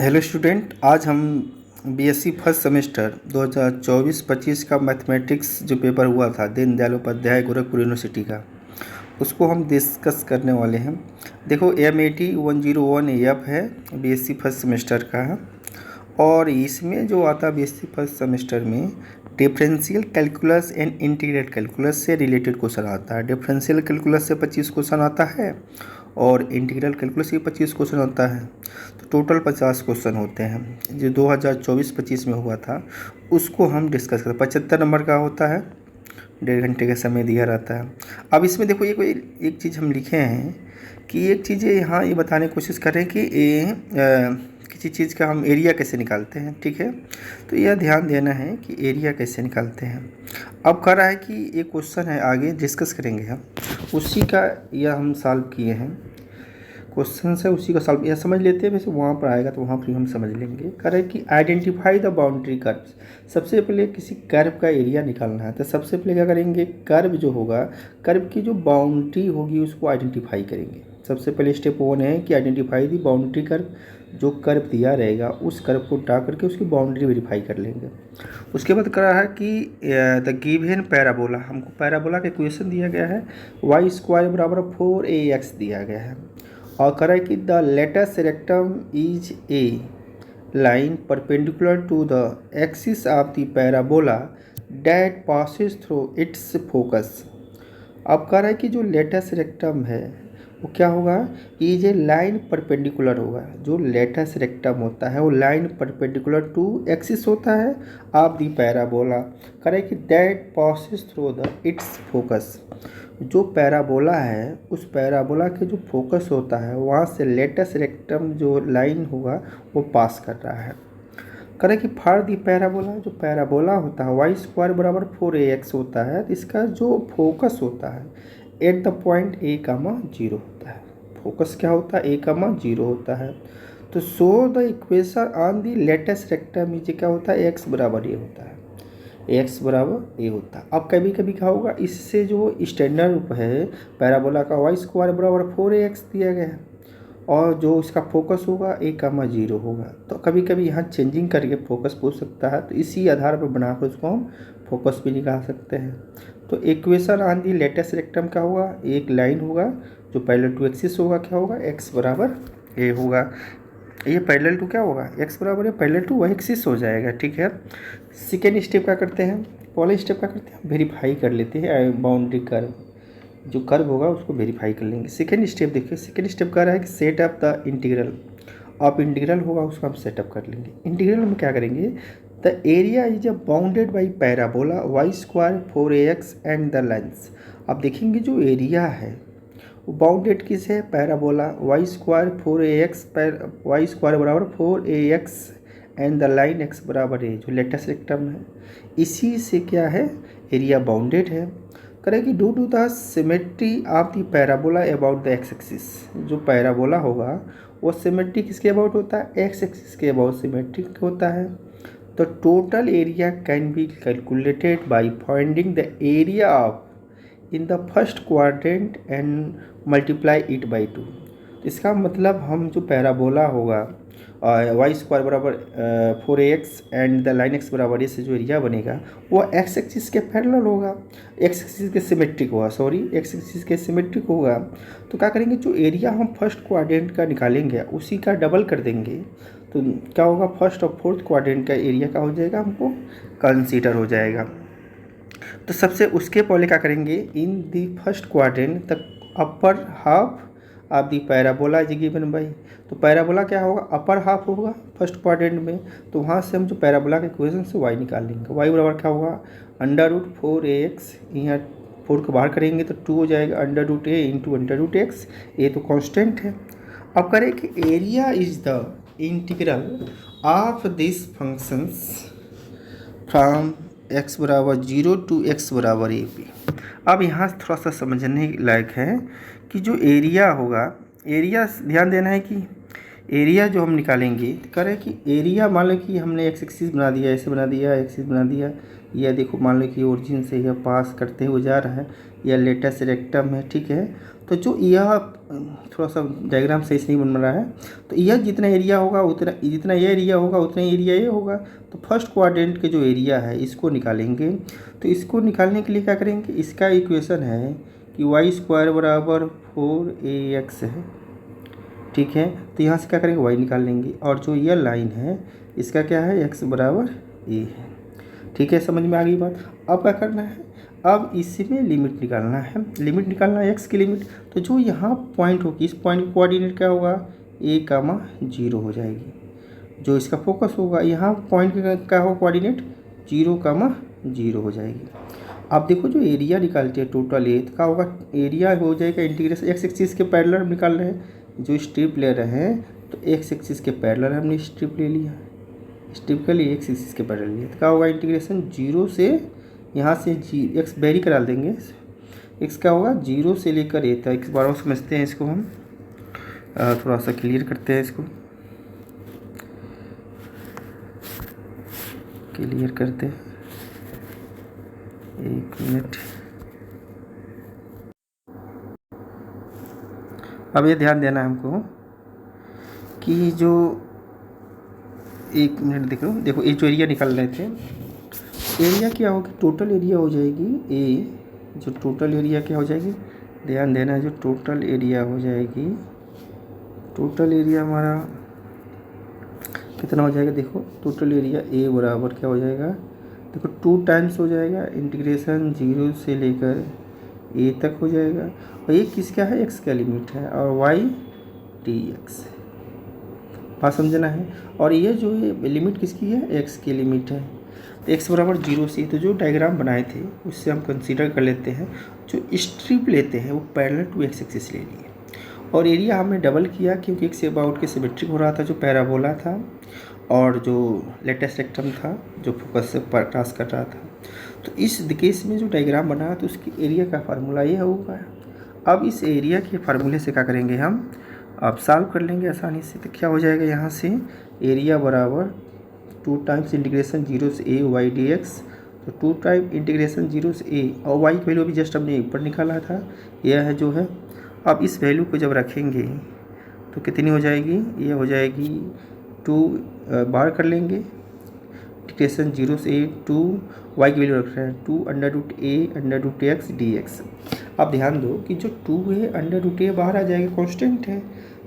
Hello student, आज हम BSc first semester 2024-25 का मैथमेटिक्स जो पेपर हुआ था दीनदयाल उपाध्याय गोरखपुर यूनिवर्सिटी का, उसको हम डिस्कस करने वाले हैं। देखो M80-101 है, बीएससी फर्स्ट सेमेस्टर का है। और इसमें जो आता है बीएससी फर्स्ट सेमेस्टर में differential calculus and integral calculus से रिलेटेड क्वेश्चन आता है। डिफरेंशियल कैलकुलस से 25 क्वेश्चन आता है और इंटीग्रल कैलकुलस से 25 क्वेश्चन आता है। तो टोटल 50 क्वेश्चन होते हैं। जो 2024-25 में हुआ था उसको हम डिस्कस करें। 75 नंबर का होता है, 1.5 घंटे का समय दिया रहता है। अब इसमें देखो एक चीज़ हम लिखे हैं कि एक चीज़ यहाँ ये बताने की कोशिश कर रहे हैं कि किसी चीज़ का हम एरिया कैसे निकालते हैं। ठीक है, तो यह ध्यान देना है कि एरिया कैसे निकालते हैं। अब कह रहा है कि एक क्वेश्चन है, आगे डिस्कस करेंगे हम उसी का, यह हम सॉल्व किए हैं क्वेश्चन है उसी का सॉल्व। यह समझ लेते हैं, वैसे वहाँ पर आएगा तो वहाँ पर हम समझ लेंगे। कह रहे हैं कि आइडेंटिफाई द बाउंड्री कर्व। सबसे पहले किसी कर्व का एरिया निकालना है तो सबसे पहले क्या करेंगे, कर्व जो होगा, कर्व की जो बाउंड्री होगी उसको आइडेंटिफाई करेंगे। सबसे पहले स्टेप 1 है कि आइडेंटिफाई दी बाउंड्री कर्व। जो कर्व दिया रहेगा उस कर्व को उठा करके उसकी बाउंड्री वेरीफाई कर लेंगे। उसके बाद कह रहा है कि द गिवन पैराबोला, हमको पैराबोला का इक्वेशन दिया गया है, y² बराबर 4ax दिया गया है। और कह रहा है कि the latus rectum is a line perpendicular to the axis of the parabola that passes through its focus. अब कह रहा है कि जो लेटेस्ट रेक्टम है वो क्या होगा, इज ए लाइन परपेंडिकुलर होगा। जो लेटेस्ट रेक्टम होता है वो लाइन परपेंडिकुलर टू एक्सिस होता है ऑफ द पैराबोला। कह रहा है कि that passes through the it's focus. जो पैराबोला है उस पैराबोला के जो फोकस होता है वहाँ से लेटेस्ट रेक्टम जो लाइन होगा वो पास कर रहा है। करें कि फॉर दी पैराबोला, जो पैराबोला होता है y² बराबर 4ax होता है, तो इसका जो फोकस होता है एट द पॉइंट a, 0 होता है। फोकस क्या होता है, a, 0 होता है। तो so the equation on the latest rectum is क्या होता है, x बराबर a होता है। x बराबर a होता है। अब कभी कभी क्या होगा, इससे जो स्टैंडर्ड रूप है पैराबोला का y² बराबर 4ax दिया गया है और जो इसका फोकस होगा a, 0 होगा। तो कभी कभी यहाँ चेंजिंग करके फोकस पूछ सकता है, तो इसी आधार पर बनाकर उसको हम फोकस भी निकाल सकते हैं। तो equation on the latus rectum क्या होगा, एक लाइन होगा जो पैरेलल टू एक्सिस होगा, क्या होगा, x बराबर a होगा। ये पैरेलल टू क्या होगा, x बराबर है पैरेलल टू वही एक्सिस हो जाएगा। ठीक है, सेकेंड स्टेप क्या करते हैं, पहले स्टेप क्या करते हैं, वेरीफाई कर लेते हैं बाउंड्री कर्व। जो कर्व होगा उसको वेरीफाई कर लेंगे। सेकेंड स्टेप देखिए, सेकेंड स्टेप कह रहा है कि सेट अप द इंटीग्रल। अब इंटीग्रल होगा उसको हम सेटअप कर लेंगे। इंटीग्रल में क्या करेंगे, the area is a bounded by parabola y² 4ax and the lens. अब देखेंगे जो एरिया है वो बाउंडेड किस है, पैराबोला y² 4ax, y² बराबर 4ax and the line x बराबर a, जो लेटेस्ट रेक्टम है इसी से क्या है, एरिया बाउंडेड है। करें due to the symmetry of the parabola about the X axis. जो पैराबोला होगा वो सिमेट्री किसके अबाउट होता है, एक्स एक्सिस के अबाउट सिमेट्रिक होता है। तो total area can be calculated by finding the area of in the first quadrant and multiply it by 2। इसका मतलब हम जो पैराबोला होगा y² बराबर 4ax and the line x बराबर a से जो एरिया बनेगा वो x एक्सिस के पैरेलल होगा, x एक्सिस के सिमेट्रिक होगा, x एक्सिस के सिमेट्रिक होगा। तो क्या करेंगे, जो एरिया हम फर्स्ट क्वाड्रेंट का निकालेंगे उसी का डबल कर देंगे। तो क्या होगा, फर्स्ट और फोर्थ क्वाड्रेंट का एरिया क्या हो जाएगा, हमको कंसीडर हो जाएगा। तो सबसे उसके पहले क्या करेंगे, in the first quadrant the upper half of the parabola is given by. तो पैराबोला क्या होगा, अपर हाफ होगा फर्स्ट क्वाड्रेंट में। तो वहाँ से हम जो पैराबोला के इक्वेशन से y निकाल लेंगे। y बराबर क्या होगा, √4ax, यहाँ 4 को बाहर करेंगे तो 2 हो जाएगा, √a इंटू √x, ये तो कांस्टेंट है। अब करें कि area is the integral of this functions from x बराबर 0 टू x बराबर a पे। अब यहाँ थोड़ा सा समझने लायक है कि जो एरिया होगा, एरिया ध्यान देना है कि एरिया जो हम निकालेंगे, करें कि एरिया मान लो कि हमने एक्स एक्सिस बना दिया, ऐसे बना दिया, एक्सिस बना दिया, यह देखो मान लो कि ओरिजिन से यह पास करते हुए जा रहा है, यह लेटेस्ट रेक्टम है। ठीक है, तो जो यह थोड़ा सा डायग्राम सही से नहीं बन रहा है, तो यह जितना एरिया होगा उतना, जितना यह एरिया होगा उतना एरिया ये होगा। तो फर्स्ट क्वाड्रेंट के जो एरिया है इसको निकालेंगे। तो इसको निकालने के लिए क्या करेंगे, इसका इक्वेशन है कि वाई स्क्वायर बराबर 4ax है, ठीक है। तो यहाँ से क्या करेंगे, वाई निकाल लेंगे, और जो यह लाइन है इसका क्या है, x बराबर a है, ठीक है। समझ में आ गई बात। अब क्या करना है, अब इसमें लिमिट निकालना है, लिमिट निकालना है x की लिमिट। तो जो यहाँ पॉइंट होगी, इस पॉइंट की कोऑर्डिनेट क्या होगा, a, 0 हो जाएगी। जो इसका फोकस होगा, यहाँ पॉइंट का हो कोऑर्डिनेट 0, 0 हो जाएगी। अब देखो जो एरिया निकालते हैं टोटल ए, तो क्या होगा, एरिया हो जाएगा इंटीग्रेशन x एक्सिस के पैरेलल निकाल रहे हैं, जो स्ट्रिप ले रहे हैं तो x एक्सिस के पैरेलल हमने स्ट्रिप ले लिया, स्ट्रिप के लिए x एक्सिस के पैरेलल लिया। तो क्या होगा, इंटीग्रेशन 0 से यहाँ से x वेरी करा देंगे, x क्या होगा 0 से लेकर a तक। एक बार और समझते हैं इसको, हम थोड़ा सा क्लियर करते हैं, इसको क्लियर करते हैं, 1 मिनट। अब ये ध्यान देना है हमको कि जो 1 मिनट देखो ये जो एरिया निकाल रहे थे, एरिया क्या होगी, टोटल एरिया हो जाएगी ए, जो टोटल एरिया क्या हो जाएगी, ध्यान देना है, जो टोटल एरिया हो जाएगी, टोटल एरिया हमारा कितना हो जाएगा, देखो टोटल एरिया ए बराबर क्या हो जाएगा, देखो 2 टाइम्स हो जाएगा, इंटीग्रेशन 0 से लेकर ए तक हो जाएगा, और ये किसका है, x का लिमिट है, और y dx, बात समझना है। और ये जो लिमिट किसकी है, x की लिमिट है। तो x बराबर 0 से, तो जो डायग्राम बनाए थे उससे हम कंसीडर कर लेते हैं, जो स्ट्रिप लेते हैं वो पैरेलल टू x एक्सिस ले लिए, और एरिया हमने डबल किया क्योंकि x अबाउट के सिमेट्रिक हो रहा था, जो पैराबोला था, और जो लेटेस्ट रेक्टम था जो फोकस से पास कर रहा था। तो इस केस में जो डायग्राम बना तो उसकी एरिया का फार्मूला ये होगा। अब इस एरिया के फार्मूले से क्या करेंगे हम, अब सॉल्व कर लेंगे आसानी से। तो क्या हो जाएगा, यहाँ से एरिया बराबर 2 टाइम्स इंटीग्रेशन 0 से a y dx, तो 2 टाइम इंटीग्रेशन 0 से a, और y की वैल्यू भी जस्ट हमने ऊपर निकाला था, यह है जो है। अब इस वैल्यू को जब रखेंगे तो कितनी हो जाएगी, ये हो जाएगी 2 बार कर लेंगे, इंटीग्रेशन 0 से a, 2 y की वैल्यू रख रहे हैं 2√a√x dx। अब ध्यान दो कि जो 2a√a बाहर आ जाएगा, कांस्टेंट है,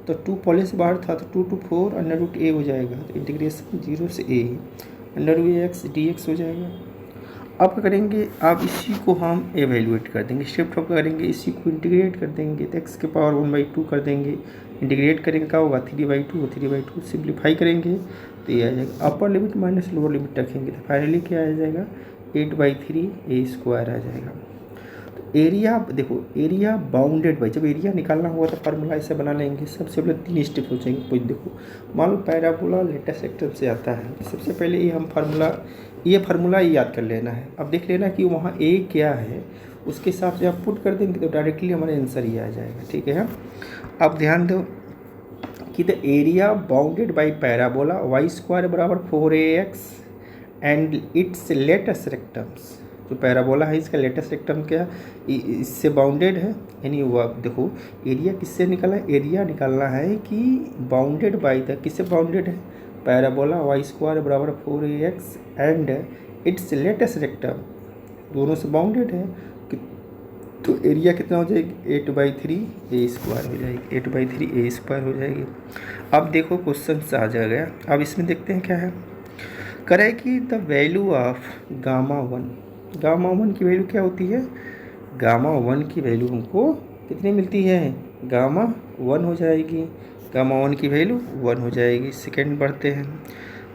तो 2 पहले से बाहर था, तो 2 to 4√a हो जाएगा, तो इंटीग्रेशन 0 से a√ax dx हो जाएगा। अब क्या करेंगे, अब इसी को हम एवेल्यूएट कर देंगे, शिफ्ट ऑफ करेंगे, इसी को इंटीग्रेट कर देंगे, तो x के पावर 1/2 कर देंगे, इंटीग्रेट करेंगे क्या होगा 3/2, 3/2 सिंप्लीफाई करेंगे तो ये आ जाएगा, upper limit minus lower limit रखेंगे तो फाइनली क्या आ जाएगा 8/3 a² आ जाएगा। तो एरिया देखो, एरिया बाउंडेड बाई, जब एरिया निकालना हुआ तो फार्मूला ऐसे बना लेंगे। सबसे पहले 3 स्टेप हो जाएंगे। कुछ देखो, मान लो पैराबोला लेटेस्ट सेक्टर से आता है, तो सबसे पहले ये हम फार्मूला याद कर लेना है। अब देख लेना कि वहाँ ए क्या है, उसके हिसाब से आप पुट कर देंगे तो डायरेक्टली हमारा आंसर ये आ जाएगा, ठीक है। अब ध्यान दो कि the area bounded by parabola y² बराबर 4ax एंड इट्स लेटेस्ट रेक्टम्स, जो पैराबोला है इसका लेटेस्ट रेक्टम क्या इससे बाउंडेड है, यानी वो देखो एरिया किससे निकाला है, एरिया निकालना है कि बाउंडेड बाई द, किससे बाउंडेड है, पैराबोला y² बराबर 4ax and it's latus rectum, दोनों से बाउंडेड है। तो एरिया कितना हो जाएगी 8/3 a² हो जाएगी, 8/3 a² हो जाएगी। अब देखो क्वेश्चन से आ जाएगा। अब इसमें देखते हैं क्या है, करें कि द वैल्यू ऑफ गामा 1 की वैल्यू क्या होती है, गामा 1 की वैल्यू हमको कितनी मिलती है, गामा 1 हो जाएगी, गामा 1 की वैल्यू 1 हो जाएगी। सेकेंड बढ़ते हैं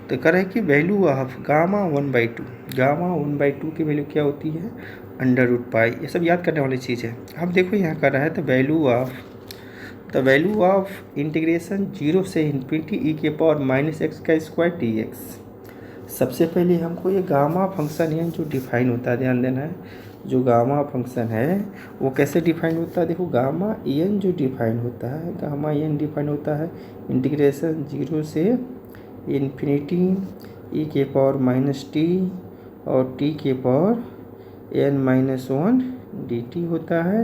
तो करें कि वैल्यू ऑफ गामा 1/2, गामा 1/2 की वैल्यू क्या होती है √π, ये सब याद करने वाली चीज़ है। अब देखो यहाँ कर रहा है द वैल्यू ऑफ इंटीग्रेशन 0 से इन्फिनिटी e⁻⁻x² dx। सबसे पहले हमको ये गामा फंक्शन है जो डिफाइन होता है, ध्यान देना है, जो गामा फंक्शन है वो कैसे डिफाइन होता है, देखो गामा n जो डिफाइन होता है, गामा n डिफाइन होता है इंटीग्रेशन 0 से इन्फिनिटी e⁻t और t⁻n−1 dt होता है,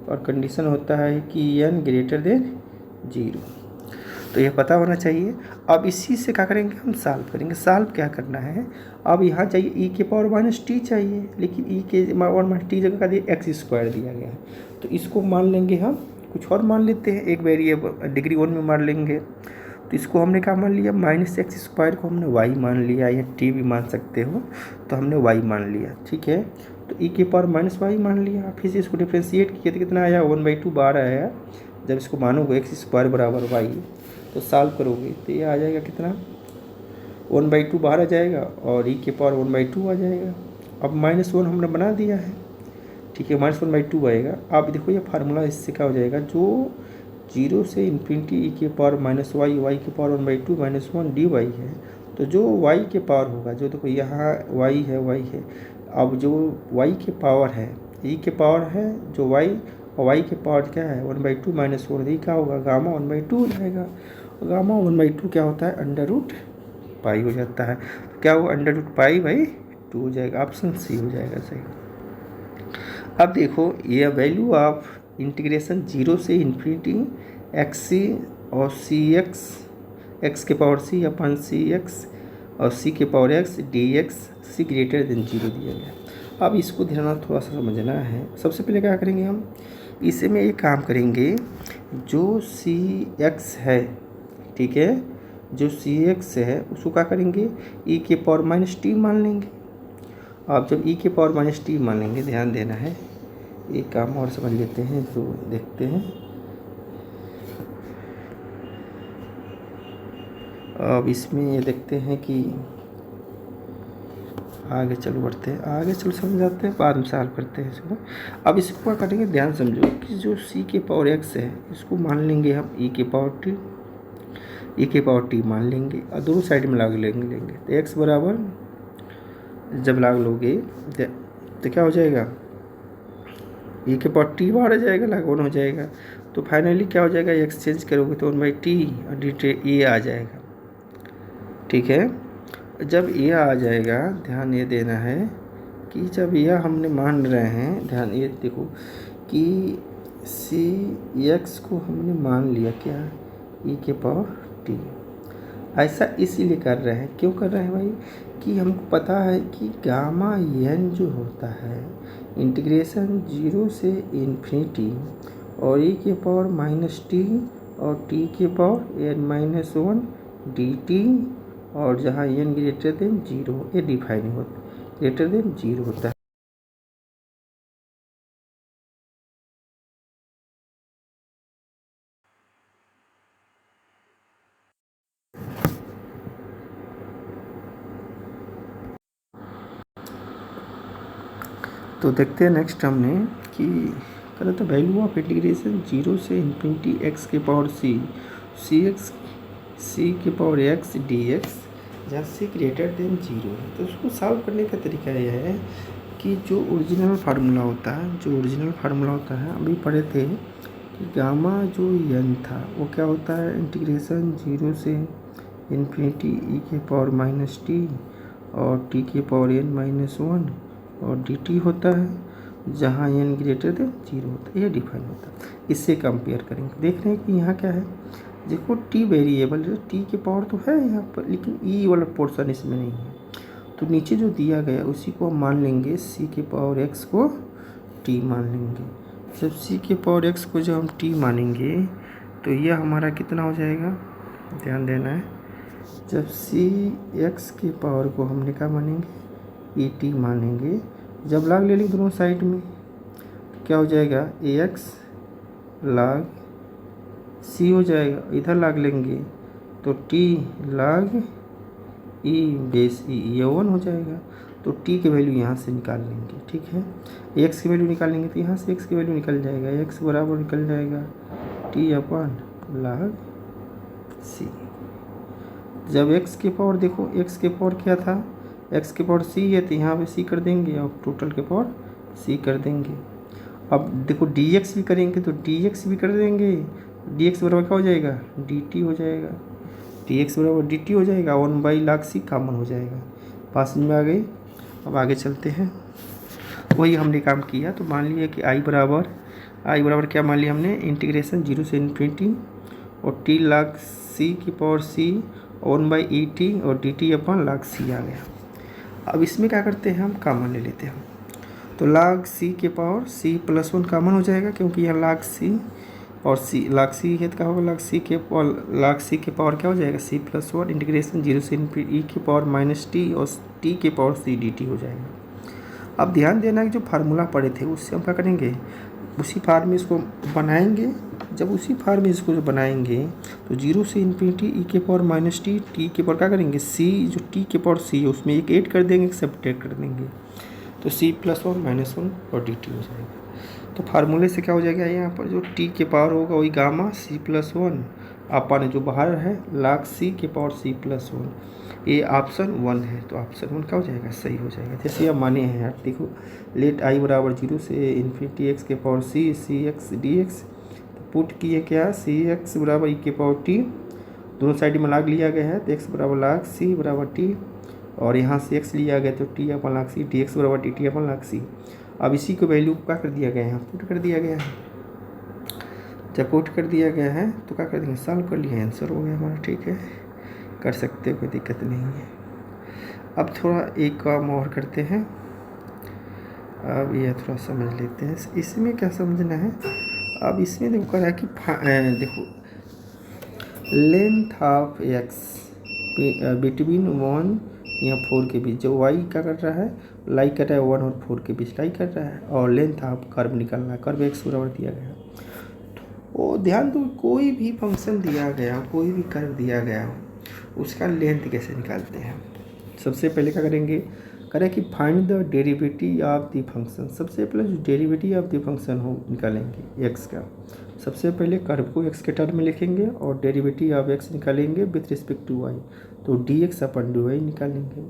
और कंडीशन होता है कि n ग्रेटर देन 0। तो ये पता होना चाहिए। अब इसी से क्या करेंगे, हम सॉल्व करेंगे। सॉल्व क्या करना है, अब यहाँ चाहिए e के पावर माइनस टी चाहिए, लेकिन e के पावर माइनस टी जगह का दिया एक्स स्क्वायर दिया गया है, तो इसको मान लेंगे हम कुछ और मान लेते हैं, एक वेरिएबल डिग्री 1 में मान लेंगे। तो इसको हमने क्या मान लिया, माइनस एक्स स्क्वायर को हमने y मान लिया, या t भी मान सकते हो, तो हमने y मान लिया। ठीक है, तो e के पावर माइनस वाई मान लिया। फिर से इसको डिफ्रेंशिएट किया तो कितना आया, 1/2 बार आया। जब इसको मानोगे एक्स स्क्वायर बराबर वाई, तो सॉल्व करोगे तो ये आ जाएगा कितना, 1/2 बाहर आ जाएगा और e के पावर 1/2 आ जाएगा। अब -1 हमने बना दिया है। ठीक है, -1/2 आएगा। अब देखो ये फार्मूला इससे क्या हो जाएगा, जो 0 से इन्फिनिटी e के पावर माइनस वाई, वाई के पावर 1/2 -1 dy है, तो जो y के पावर होगा, जो देखो यहाँ y है, अब जो y के पावर है, e के पावर है जो y, और y के पावर क्या है 1/2 -1, क्या होगा, गामा 1/2 हो जाएगा। गामा 1/2 क्या होता है, √पाई हो जाता है। तो क्या होगा, √पाई/2 हो जाएगा। ऑप्शन सी हो जाएगा सही। अब देखो ये वैल्यू ऑफ इंटीग्रेशन 0 से इन्फिनिटी xc और x के पावर c अपन cx और c के power x dx c greater than 0 दिया गया। अब इसको ध्यान थोड़ा सा समझना है। सबसे पहले क्या करेंगे हम, इसे में एक काम करेंगे, जो cx है, ठीक है, जो cx है उसको क्या करेंगे, e के पावर माइनस टी मान लेंगे। अब जब e के पावर माइनस टी मान लेंगे, ध्यान देना है, एक काम और समझ लेते हैं तो देखते हैं। अब इसमें ये देखते हैं कि आगे चलो बढ़ते हैं, आगे चलो समझाते हैं, बाद में सॉल्व करते हैं इसको। अब इसको क्या करेंगे, ध्यान समझो कि जो c के पावर x है इसको मान लेंगे हम e के पावर t मान लेंगे और दोनों साइड में लाग लेंगे। तो x बराबर जब लाग लोगे तो क्या हो जाएगा, e के पावर t बाहर आ जाएगा, लाग 1 हो जाएगा। तो फाइनली क्या हो जाएगा, एक्सचेंज करोगे तो 1/t और dt ये आ जाएगा। ठीक है, जब ये आ जाएगा, ध्यान ये देना है कि जब यह हमने मान रहे हैं, ध्यान ये देखो कि cx को हमने मान लिया क्या, e के पावर t। ऐसा इसीलिए कर रहे हैं, क्यों कर रहे हैं भाई, कि हमको पता है कि गामा n जो होता है इंटीग्रेशन 0 से इन्फिनिटी और e के पावर माइनस टी और t के पावर n-1 dt, और जहाँ n ग्रेटर देन 0 ये डिफाइन होता है, ग्रेटर देन 0 होता है। तो देखते हैं नेक्स्ट हमने कि करा था वैल्यू ऑफ इंटीग्रेशन 0 से इन्फिनिटी x के पावर c के पावर x dx, जहाँ c ग्रेटर देन 0 है। तो उसको सॉल्व करने का तरीका यह है कि जो ओरिजिनल फार्मूला होता है, अभी पढ़े थे कि गामा जो n था वो क्या होता है, इंटीग्रेशन 0 से इन्फिनिटी e के पावर माइनस टी और t के पावर n-1 और dt होता है, जहाँ n ग्रेटर देन 0 होता है, ये डिफाइन होता है। इससे कंपेयर करेंगे, देख रहे हैं कि यहाँ क्या है, देखो t वेरिएबल है, t के पावर तो है यहाँ पर, लेकिन e वाला पोर्शन इसमें नहीं है। तो नीचे जो दिया गया उसी को हम मान लेंगे, c के पावर x को t मान लेंगे। जब c के पावर x को जब हम t मानेंगे तो यह हमारा कितना हो जाएगा, ध्यान देना है, जब c x के पावर को हमने क्या मानेंगे, ई टी मानेंगे। जब लाग ले लेंगे दोनों साइड में तो क्या हो जाएगा, ए एक्स लाग सी हो जाएगा, इधर लाग लेंगे तो टी लाग ई बेस ई, ये 1 हो जाएगा। तो टी की वैल्यू यहाँ से निकाल लेंगे, ठीक है, एक्स की वैल्यू निकालेंगे तो यहाँ से एक्स की वैल्यू निकल जाएगा, एक्स बराबर निकल जाएगा टी अपन लाग सी। जब एक्स के पावर देखो, एक्स के पावर क्या था, एक्स के पावर सी है, तो यहाँ पे सी कर देंगे और टोटल के पावर सी कर देंगे। अब देखो dx भी करेंगे तो dx भी कर देंगे, dx बराबर क्या हो जाएगा, dt हो जाएगा, dx बराबर dt हो जाएगा, 1/log कॉमन हो जाएगा, पास में आ गई। अब आगे चलते हैं, वही हमने काम किया। तो मान लिया कि i बराबर आई बराबर क्या मान लिया हमने, इंटीग्रेशन 0 से इन्फिनिटी और टी log c की पावर c 1/et और dt अपन log c आ गया। अब इसमें क्या करते हैं, हम कॉमन ले लेते हैं। तो log c के पावर c + 1 कॉमन हो जाएगा, क्योंकि यह log c और c log c है तो क्या होगा, log c के पावर क्या हो जाएगा, c + 1 इंटीग्रेशन 0 से इन्फिनिटी e की पावर -t और t के पावर c dt हो जाएगा। अब ध्यान देना कि जो फार्मूला पढ़े थे उससे हम क्या करेंगे, उसी फार्म में इसको बनाएंगे। जब उसी फार्म में इसको बनाएंगे तो 0 से इन्फिनिटी e के पावर -t t के पावर क्या करेंगे, c जो t के पावर c है उसमें एक ऐड कर देंगे, एक सब्ट्रैक्ट कर देंगे, तो c + 1 -1 और dt हो जाएगा। तो फार्मूले से क्या हो जाएगा, यहाँ पर जो t के पावर होगा वही गामा c + 1 अपन जो बाहर है log c के पावर c + 1, ये ऑप्शन 1 है, तो ऑप्शन 1 क्या हो जाएगा, सही हो जाएगा। जैसे आप माने हैं यार, देखो लेट i बराबर 0 से इन्फिनिटी x के पावर c x dx, तो पुट किए क्या, सी एक्स बराबर e के पावर t, दोनों साइड में log लिया गया है तो x बराबर log c बराबर t, और यहाँ से x लिया गया तो t अपन log c, dx बराबर dt अपन log c। अब इसी को वैल्यू क्या कर दिया गया है, पुट कर दिया गया है। जब पुट कर दिया गया है तो क्या कर देंगे, सॉल्व कर लिया, आंसर हो गया हमारा। ठीक है, कर सकते हो, कोई दिक्कत नहीं है। अब थोड़ा एक काम और करते हैं, अब ये थोड़ा समझ लेते हैं इसमें क्या समझना है। अब इसमें देखो कह रहा है कि देखो लेंथ ऑफ x बिटवीन 1 या 4 के बीच, जो y क्या कर रहा है, लाई कर रहा है 1 और 4 के बीच लाई कर रहा है, और लेंथ ऑफ कर्व निकालना है, कर्व x बराबर दिया गया। तो ध्यान दो, कोई भी फंक्शन दिया गया, कोई भी कर्व दिया गया हो, उसका लेंथ कैसे निकालते हैं। सबसे पहले क्या करेंगे, करें कि find the derivative of the function. सबसे पहले जो डेरिवेटिव ऑफ द फंक्शन हो निकालेंगे x का। सबसे पहले कर्व को x के टर्म में लिखेंगे और डेरिवेटिव ऑफ x निकालेंगे विथ रिस्पेक्ट टू y, तो dx अपन dy निकालेंगे।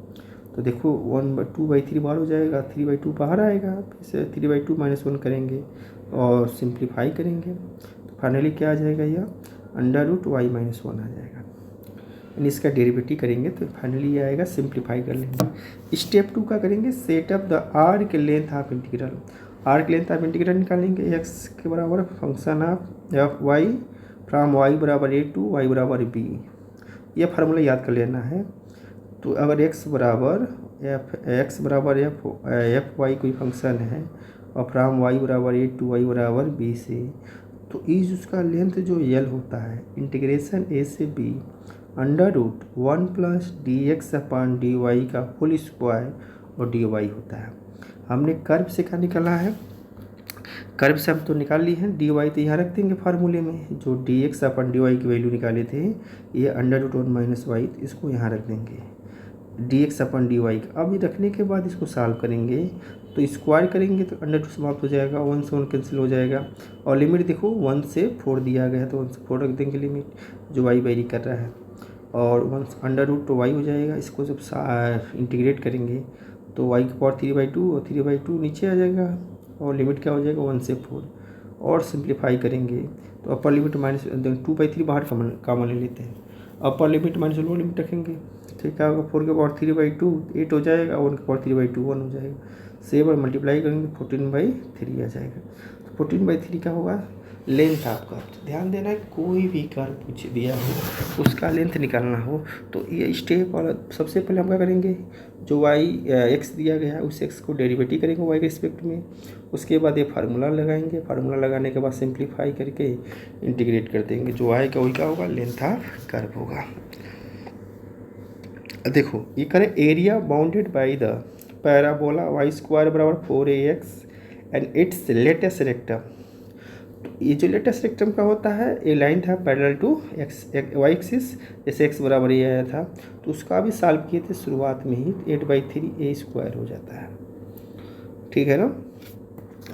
तो देखो 1/2/3 बाहर हो जाएगा, 3/2 बाहर आएगा, फिर से 3/2 -1 करेंगे और सिंप्लीफाई करेंगे, तो फाइनली क्या आ जाएगा, यह √y - 1 आ जाएगा। इसका डेरिवेटिव करेंगे तो फाइनली ये आएगा, सिंप्लीफाई कर लेंगे। स्टेप 2 का करेंगे, set up the arc length of integral. Arc length of integral निकालेंगे x के बराबर function of F Y from y बराबर a टू y बराबर b। यह फार्मूला याद कर लेना है। तो अगर x बराबर एफ वाई कोई फंक्शन है और फ्राम y बराबर a टू y बराबर b से, तो इस उसका लेंथ जो l होता है, इंटीग्रेशन a से b √1 + dx/dy का होल स्क्वायर और dy होता है। हमने कर्व से क्या निकाला है, कर्व से हम तो निकाल ली है, dy तो यहाँ रख देंगे फार्मूले में, जो dx/dy की वैल्यू निकाले थे ये √1 - y, इसको यहाँ रख देंगे dx/dy का। अब ये रखने के बाद इसको सॉल्व करेंगे तो स्क्वायर करेंगे तो √2 समाप्त हो जाएगा, 1 से 1 कैंसिल हो जाएगा, और लिमिट देखो 1 से 4 दिया गया है तो 1 से 4 रख देंगे लिमिट, जो y वेरी कर रहा है, और 1 √2 y हो जाएगा। इसको जब इंटीग्रेट करेंगे तो y की पावर 3/2 और 3/2 नीचे आ जाएगा, और लिमिट क्या हो जाएगा 1 से 4, और सिंप्लीफाई करेंगे तो अपर लिमिट -2/3 बाहर कॉमन ले लेते हैं, upper limit minus lower limit रखेंगे, ठीक है। 4 के पावर 3/2 8 हो जाएगा, 1 के पावर 3/2 1 हो जाएगा, सेव और मल्टीप्लाई करेंगे 14/3 आ जाएगा। तो 14/3 क्या होगा, लेंथ आपका। तो ध्यान देना है, कोई भी कर्व पूछ दिया हो उसका लेंथ निकालना हो तो ये स्टेप वाला, सबसे पहले हम क्या करेंगे, जो x दिया गया है उस x को डेरिवेटिव करेंगे y के रिस्पेक्ट में, उसके बाद ये फार्मूला लगाएंगे, फार्मूला लगाने के बाद सिंप्लीफाई करके इंटीग्रेट कर देंगे, जो आएगा वही क्या होगा, लेंथ ऑफ कर्व होगा। देखो ये करें, area bounded by the parabola y² = 4ax and it's latus rectum. ये जो लेटेस्ट रेक्टम का होता है, ये लाइन था पैरेलल टू y एक्सिस, जैसे x बराबर ये आया था, तो उसका भी सॉल्व किए थे शुरुआत में ही, 8/3a² हो जाता है, ठीक है ना।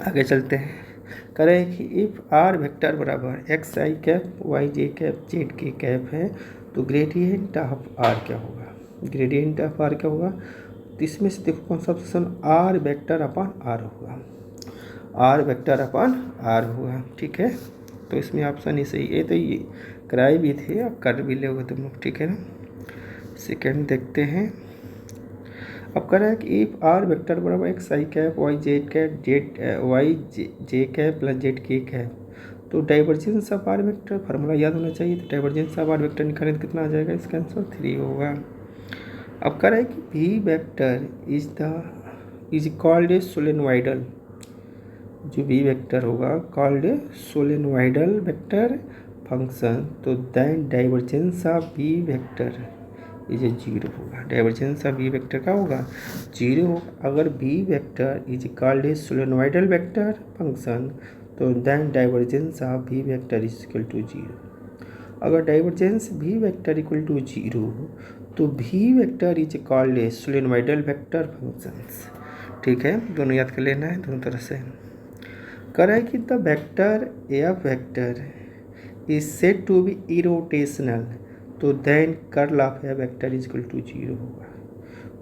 आगे चलते हैं, करें कि इफ़ r वेक्टर बराबर xi cap yj cap zk cap है तो ग्रेडियंट ऑफ r क्या होगा, ग्रेडियंट ऑफ r क्या होगा। तो इसमें से देखो कौन सा option, r vector upon r होगा, r वेक्टर अपॉन r होगा, ठीक है। तो इसमें ऑप्शन ही सही है, तो ये कराए भी थे और कर भी ले तुम लोग, ठीक है ना। सेकेंड देखते हैं, अब कह रहा है कि इफ आर वेक्टर बराबर x i cap y z cap z y j cap plus z k cap, तो divergence of r vector formula याद होना चाहिए। तो डाइवर्जेंस ऑफ आर वेक्टर निकालें तो कितना आ जाएगा, इसका आंसर 3 होगा। अब कह रहा है कि v vector is called a solenoidal, जो वी वेक्टर होगा called a solenoidal vector function, तो then divergence of v vector is a 0 होगा। डाइवर्जेंस ऑफ वी वेक्टर क्या होगा, 0 होगा। अगर v vector is called a solenoidal vector function, तो then divergence of v vector is equal to 0। अगर divergence v vector equal to 0, तो v vector is called a solenoidal vector functions. ठीक है, दोनों याद कर लेना है दोनों तरह से। कह रहा है कि the vector f vector is said to be irrotational, तो then curl of f vector is equal to 0 होगा।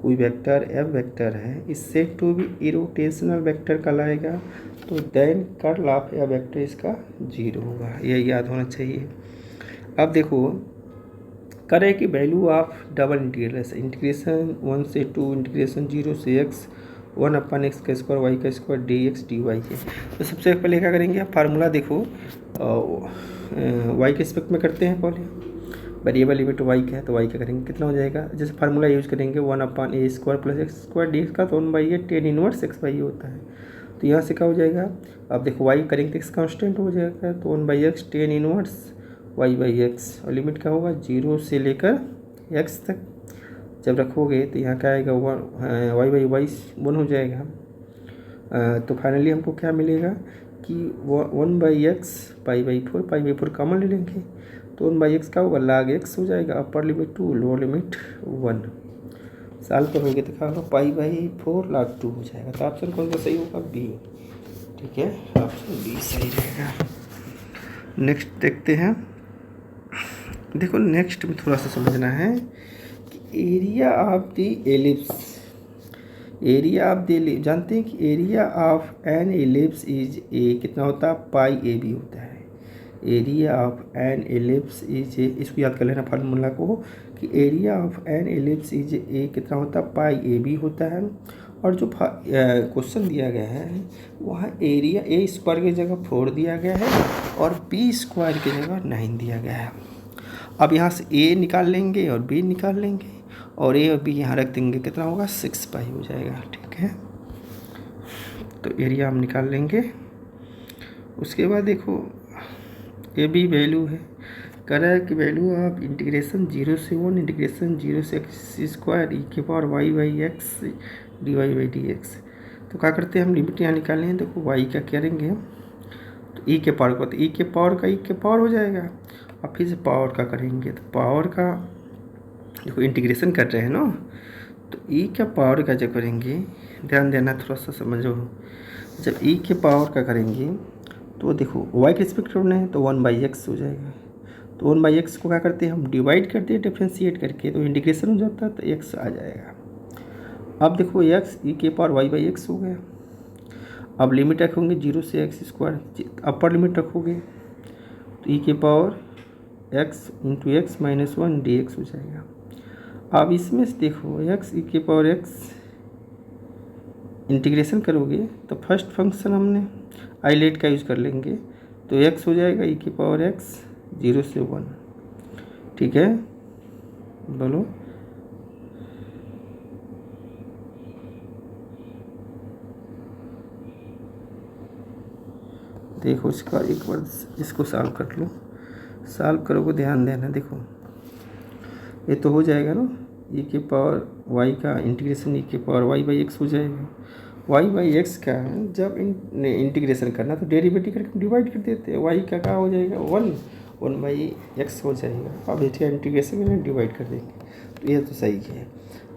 कोई वेक्टर एफ वेक्टर है, is said to be irrotational vector कहलाएगा, तो then curl of f vector इसका 0 होगा। ये याद होना चाहिए। अब देखो करे कि वैल्यू ऑफ डबल इंटीग्रेशन 1 से 2 इंटीग्रेशन 0 से x 1/x का स्क्वायर वाई का स्क्वायर dx dy है। तो सबसे पहले क्या करेंगे, आप फार्मूला देखो y के रिस्पेक्ट में करते हैं। पहले वेरिएबल लिमिट y का है तो y का करेंगे, कितना हो जाएगा, जैसे फार्मूला यूज करेंगे 1/a square plus x square dx का, तो 1/a tan inverse x by होता है। तो यहाँ से क्या हो जाएगा, अब देखो y करेंगे तो x कांस्टेंट हो जाएगा, तो 1/x tan इनवर्स y/x, और लिमिट क्या होगा 0 से लेकर x तक जब रखोगे तो यहाँ क्या आएगा, y/y 1 हो जाएगा। तो फाइनली हमको क्या मिलेगा कि 1/x पाई/4 कॉमन ले लेंगे, तो 1/x का होगा log x हो जाएगा, अपर लिमिट 2 लोअर लिमिट 1। साल करोगे तो क्या होगा पाई/4 log 2 हो जाएगा। तो ऑप्शन कौन सा सही होगा, बी। ठीक है, ऑप्शन बी सही रहेगा। नेक्स्ट देखते हैं। देखो नेक्स्ट में थोड़ा सा समझना है कि area of the ellipse, area of the ellipse जानते हैं कि area of an ellipse is a कितना होता है, पाई ए बी होता है। Area of an ellipse is a, इसको याद कर लेना फार्मूला को कि area of an ellipse is a कितना होता है, पाई ए बी होता है। और जो क्वेश्चन दिया गया है वहाँ एरिया ए स्क्वायर की जगह 4 दिया गया है और बी स्क्वायर की जगह 9 दिया गया है। अब यहाँ से ए निकाल लेंगे और बी निकाल लेंगे और ए और बी यहाँ रख देंगे, कितना होगा 6 पाई हो जाएगा। ठीक है, तो एरिया हम निकाल लेंगे। उसके बाद देखो ए बी वैल्यू है, कह रहा है कि वैल्यू ऑफ इंटीग्रेशन 0 से 1 इंटीग्रेशन 0 से एक्स स्क्वायर ई के पावर y/x dy/dx। तो क्या करते हैं हम, लिमिट यहाँ निकालें हैं। देखो y का क्या करेंगे हम, तो ई के पावर को, तो ई के पावर का ई के पावर हो जाएगा। अब फिर से पावर का करेंगे, तो पावर का देखो इंटीग्रेशन कर रहे हैं ना, तो ई का पावर का जब करेंगे, ध्यान देना थोड़ा सा समझो, जब ई के पावर का करेंगे तो देखो y के रिस्पेक्ट में है तो 1/x हो जाएगा। तो 1/x को क्या करते हैं हम, डिवाइड करते हैं डिफ्रेंशिएट करके, तो इंटीग्रेशन हो जाता है तो x आ जाएगा। अब देखो x ई के पावर y/x हो गया। अब लिमिट रखोगे 0 से एक्स स्क्वायर, अपर लिमिट रखोगे तो ई के power x into x minus 1 dx हो जाएगा। अब इसमें से देखो x ई के पावर x इंटीग्रेशन करोगे तो फर्स्ट फंक्शन हमने आइलेट का यूज़ कर लेंगे, तो x हो जाएगा ई के पावर x 0 से 1। ठीक है, बोलो देखो इसका एक बार इसको सॉल्व कर लो, सॉल्व करोगे ध्यान देना। देखो ये तो हो जाएगा ना, ई के पावर y का इंटीग्रेशन ई के पावर y/x हो जाएगा। y/x का जब इंटीग्रेशन करना तो डेरिवेटिव करके डिवाइड कर देते हैं, y का क्या हो जाएगा 1/x हो जाएगा। अब इसका इंटीग्रेशन में डिवाइड कर देंगे, तो यह तो सही है।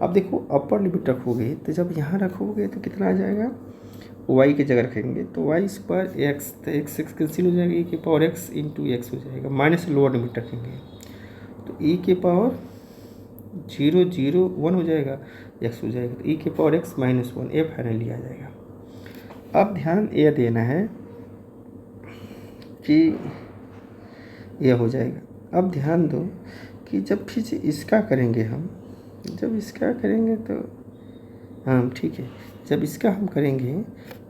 अब देखो अपर लिमिट रखोगे तो जब यहाँ रखोगे तो कितना आ जाएगा, y की जगह रखेंगे तो y स्क्वायर x, तो x कैंसिल हो जाएगा, ई के पावर x इंटू एक्स हो जाएगा, माइनस लोअर लिमिट रखेंगे तो ई के पावर 0 0 1 हो जाएगा, x हो जाएगा, तो ई के पावर x माइनस 1 ए फाइनली आ जाएगा। अब ध्यान ये देना है कि ये हो जाएगा। अब ध्यान दो कि जब फिर इसका करेंगे हम, जब इसका करेंगे तो हाँ ठीक है, जब इसका हम करेंगे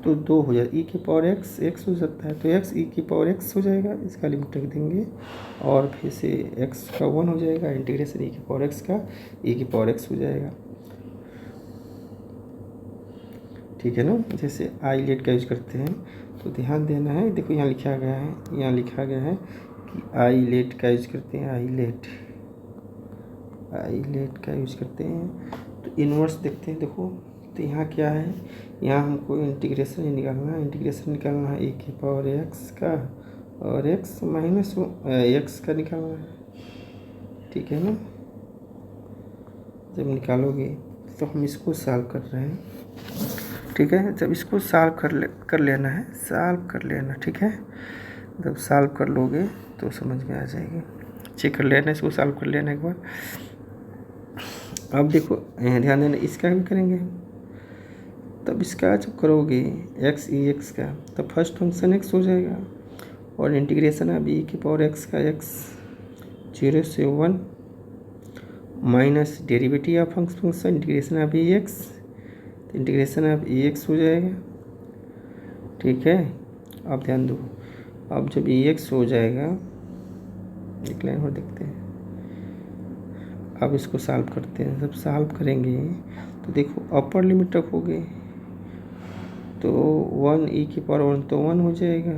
तो 2 हो जाए, ई के पावर एक्स हो सकता है, तो एक्स ई की पावर एक्स हो जाएगा, इसका लिमिट रख देंगे और फिर से एक्स का 1 हो जाएगा, इंटीग्रेशन ई की पावर एक्स का ई की पावर एक्स हो जाएगा। ठीक है ना। जैसे आई लेट का यूज करते हैं तो ध्यान देना है, देखो यहाँ लिखा गया है, यहाँ लिखा गया है कि आई लेट का यूज करते हैं, आई लेट का यूज करते हैं। तो इन्वर्स देखते हैं, देखो तो यहाँ क्या है, यहाँ हमको इंटीग्रेशन निकालना है, ए की पावर एक्स का और एक्स माइनस एक्स का निकालना है। ठीक है ना। जब निकालोगे तो हम इसको सॉल्व कर रहे हैं। ठीक है, जब इसको सॉल्व कर लेना है, ठीक है। जब सॉल्व कर लोगे तो समझ में आ जाएगी, चेक कर लेना, इसको सॉल्व कर लेना एक बार। अब देखो ध्यान देना, इसका भी करेंगे, तब इसका जब करोगे एक्स ई एक्स का, तब फर्स्ट फंक्शन एक्स हो जाएगा और इंटीग्रेशन अब ई की पावर एक्स का एक्स 0 से 1 minus derivative of function integration of E x, तो इंटीग्रेशन ऑफ ई एक्स हो जाएगा। ठीक है, अब ध्यान दो, अब जब ई एक्स हो जाएगा, एक लाइन और देखते हैं, अब इसको सॉल्व करते हैं। जब सॉल्व करेंगे तो देखो अपर लिमिट रखोगे तो 1 ई की पावर 1 तो 1 हो जाएगा,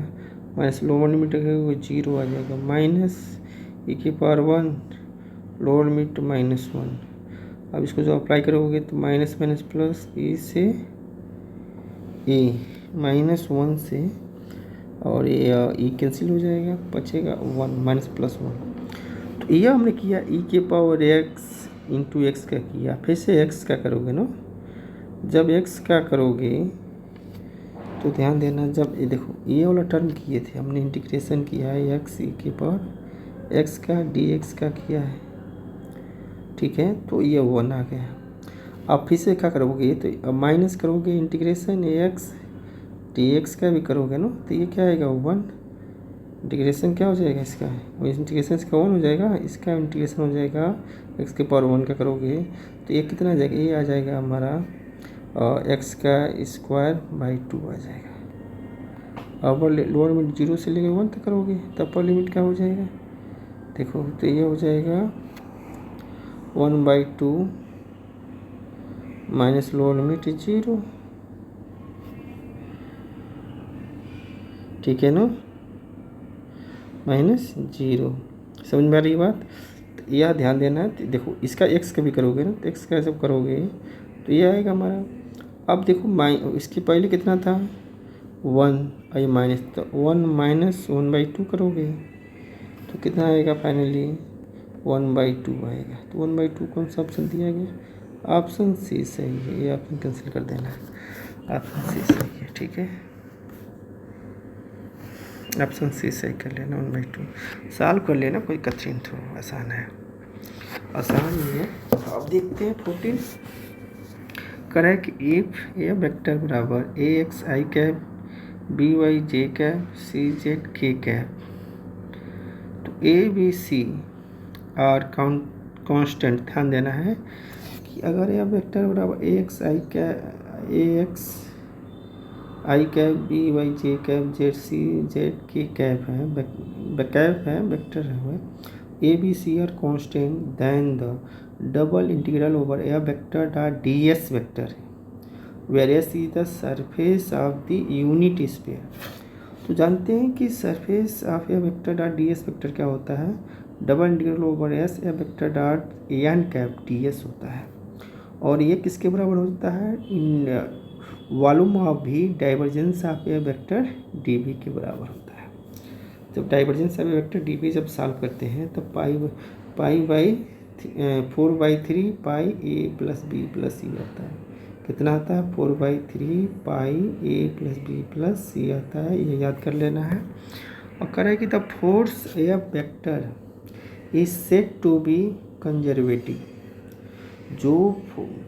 माइनस लोअर लिमिट रखोगे 0 आ जाएगा, माइनस ई की पावर 1 लोअर लिमिट -1। अब इसको जो अप्लाई करोगे तो माइनस माइनस प्लस ई से ए -1 से, और ये ई कैंसिल हो जाएगा, बचेगा 1 माइनस +1। तो ये हमने किया ई के पावर एक्स इंटू एक्स का किया, फिर से एक्स का करोगे ना। जब एक्स का करोगे तो ध्यान देना, जब ये देखो ये वाला टर्म किए थे हमने, इंटीग्रेशन किया है एक्स ई के पावर एक्स का डी एक्स का किया है। ठीक है, तो ये 1 आ गया। अब फिर से क्या करोगे, तो अब माइनस करोगे इंटीग्रेशन एक्स डी एक्स का भी करोगे ना, तो ये क्या आएगा 1, इंटीग्रेशन क्या हो जाएगा इसका, इंटीग्रेशन इसका 1 हो जाएगा, इसका इंटीग्रेशन हो जाएगा एक्स के पावर 1 का करोगे तो ये कितना आ जाएगा, ये आ जाएगा हमारा एक्स का स्क्वायर बाई 2 आ जाएगा। अपर लोअर लिमिट 0 से लेकर 1 तक करोगे तो अपर लिमिट क्या हो जाएगा, देखो तो ये हो जाएगा 1/2 माइनस लोअर लिमिट 0। ठीक है ना, -0। समझ में आ रही बात। तो यह ध्यान देना है, तो देखो इसका एक्स का भी करोगे ना, तो एक्स का जब करोगे तो ये आएगा हमारा। अब देखो इसके पहले कितना था 1, आई माइनस, तो 1 माइनस 1/2 करोगे तो कितना आएगा फाइनली 1/2 आएगा। तो 1/2 कौन सा ऑप्शन दिया गया, ऑप्शन सी सही है, ये ऑप्शन कैंसिल कर देना है, ऑप्शन सी सही है। ठीक है, ऑप्शन सी सही कर लेना, 1/2 सॉल्व कर लेना, कोई कठिन तो आसान है, आसान ही है। अब देखते हैं 14 करें कि इफ ए वेक्टर बराबर a x i cap b y j cap c z k cap, तो a b c are constant. ध्यान देना है कि अगर यह वेक्टर बराबर a x i cap b y j cap z c z k cap है vector है, a b c are constant, then the double integral over a vector dot D S vector है, where s is the surface of the unit sphere. तो जानते हैं कि surface of A vector dot D S vector क्या होता है, double integral over S A vector dot N cap D S होता है, और ये किसके बराबर होता है, इन वॉल्यूम ऑफ भी divergence of A vector D B के बराबर होता है। जब divergence of A vector D B जब सॉल्व करते हैं तो pi by 4/3 pi A plus B plus सी आता है, कितना आता है 4/3 pi A plus B plus सी आता है, ये याद कर लेना है। और करें कि the force a vector is said to be conservative, जो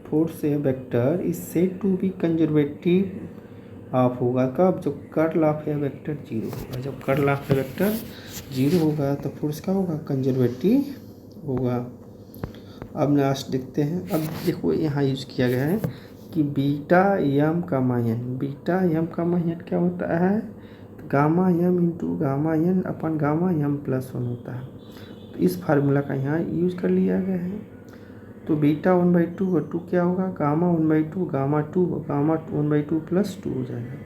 force a vector is said to be conservative of होगा कब, जब कर्ल ऑफ ए वेक्टर 0 होगा। जब कर्ल ऑफ ए वेक्टर 0 होगा तो फोर्स क्या होगा, कंजर्वेटिव होगा। अब लास्ट देखते हैं, अब देखो यहाँ यूज किया गया है कि बीटा यम का मायन क्या होता है, तो gamma m into gamma n upon gamma m plus 1 होता है। तो इस फार्मूला का यहाँ यूज कर लिया गया है। तो बीटा 1/2 और 2 क्या होगा, गामा 1/2 गामा 2 1/2 प्लस 2 हो जाएगा।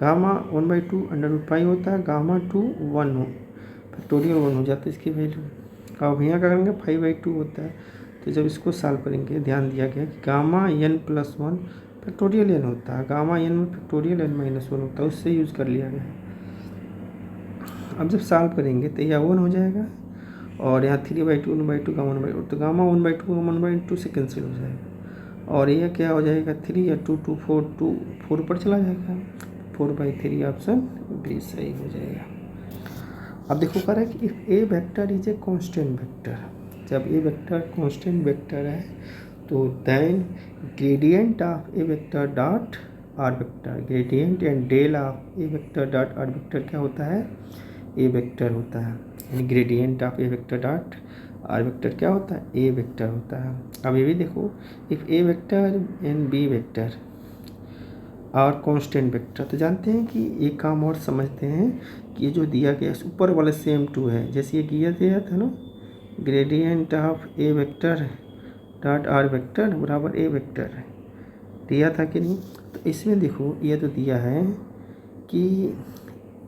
गामा 1/2 √π होता है, गामा 2 1 हो फैक्टोरियल 1 हो जाता है इसकी वैल्यू। अब यहाँ क्या करेंगे 5/2 होता है। तो जब इसको सॉल्व करेंगे ध्यान दिया गया कि गामा n + 1 फैक्टोरियल n होता है, गामा n में फैक्टोरियल n - 1 होता है, उससे यूज़ कर लिया गया। अब जब सॉल्व करेंगे तो यह 1 हो जाएगा और यहाँ 3/2 1/2 गामा 1/2, तो गामा 1/2 1/2 से कैंसिल हो जाएगा और यह क्या हो जाएगा 3 या 2 2 4 2 4 पर चला जाएगा, 4/3 ऑप्शन बी सही हो जाएगा। अब देखो कह रहा है कि if A vector is a constant vector, जब ए वेक्टर कांस्टेंट वेक्टर है तो then gradient of A vector dot R vector, gradient and del of A vector dot R vector क्या होता है, ए वेक्टर होता है। यानी gradient of A vector dot R vector क्या होता है, ए वेक्टर होता है। अब ये भी देखो if A vector and B vector और कांस्टेंट वेक्टर, तो जानते हैं कि एक काम और समझते हैं कि ये जो दिया गया ऊपर वाले सेम टू है, जैसे ये दिया था ना gradient of A vector dot R vector बराबर ए वेक्टर दिया था कि नहीं। तो इसमें देखो ये तो दिया है कि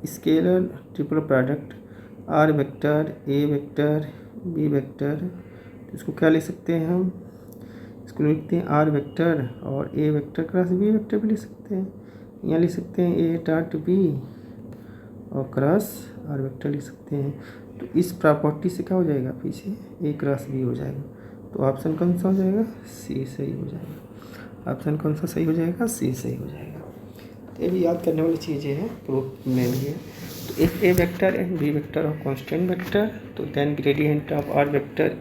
scalar triple product are vector A vector B vector, इसको क्या लिख सकते हैं हम, इसको लिखते हैं आर वेक्टर और ए वेक्टर क्रॉस बी वेक्टर भी लिख सकते हैं। यहाँ लिख सकते हैं ए डॉट बी और क्रॉस आर वेक्टर लिख सकते हैं। तो इस प्रॉपर्टी से क्या हो जाएगा पीछे ए क्रॉस बी हो जाएगा। तो ऑप्शन कौन सा हो जाएगा, सी सही हो जाएगा। ऑप्शन कौन सा सही हो जाएगा, सी सही हो जाएगा। तो ये भी याद करने वाली चीज़ें हैं प्रूफ में भी है। तो if A vector and B vector of constant vector, तो then gradient of r vector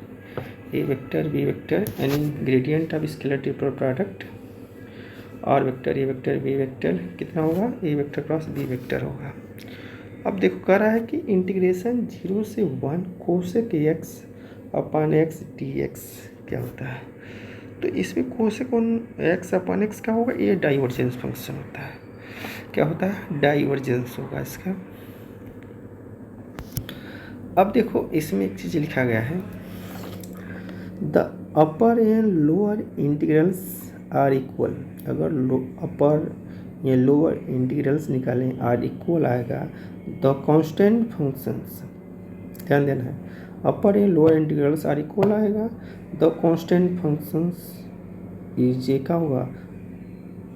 A vector B vector यानी gradient of scalar triple product are vector A vector B vector कितना होगा, a vector cross b vector होगा। अब देखो कह रहा है कि इंटीग्रेशन 0 से 1 कोसेक x अपन x dx क्या होता है। तो इसमें कोसेक x अपन x क्या होगा, ये डाइवर्जेंस फंक्शन होता है। क्या होता है, डाइवर्जेंस होगा इसका। अब देखो इसमें एक चीज़ लिखा गया है the upper and lower integrals are equal. अगर अपर या लोअर इंटीग्रल्स निकालें आर इक्वल आएगा द कांस्टेंट फंक्शंस, ध्यान देना है upper and lower integrals are equal आएगा द कांस्टेंट फंक्शंस इज क्या होगा,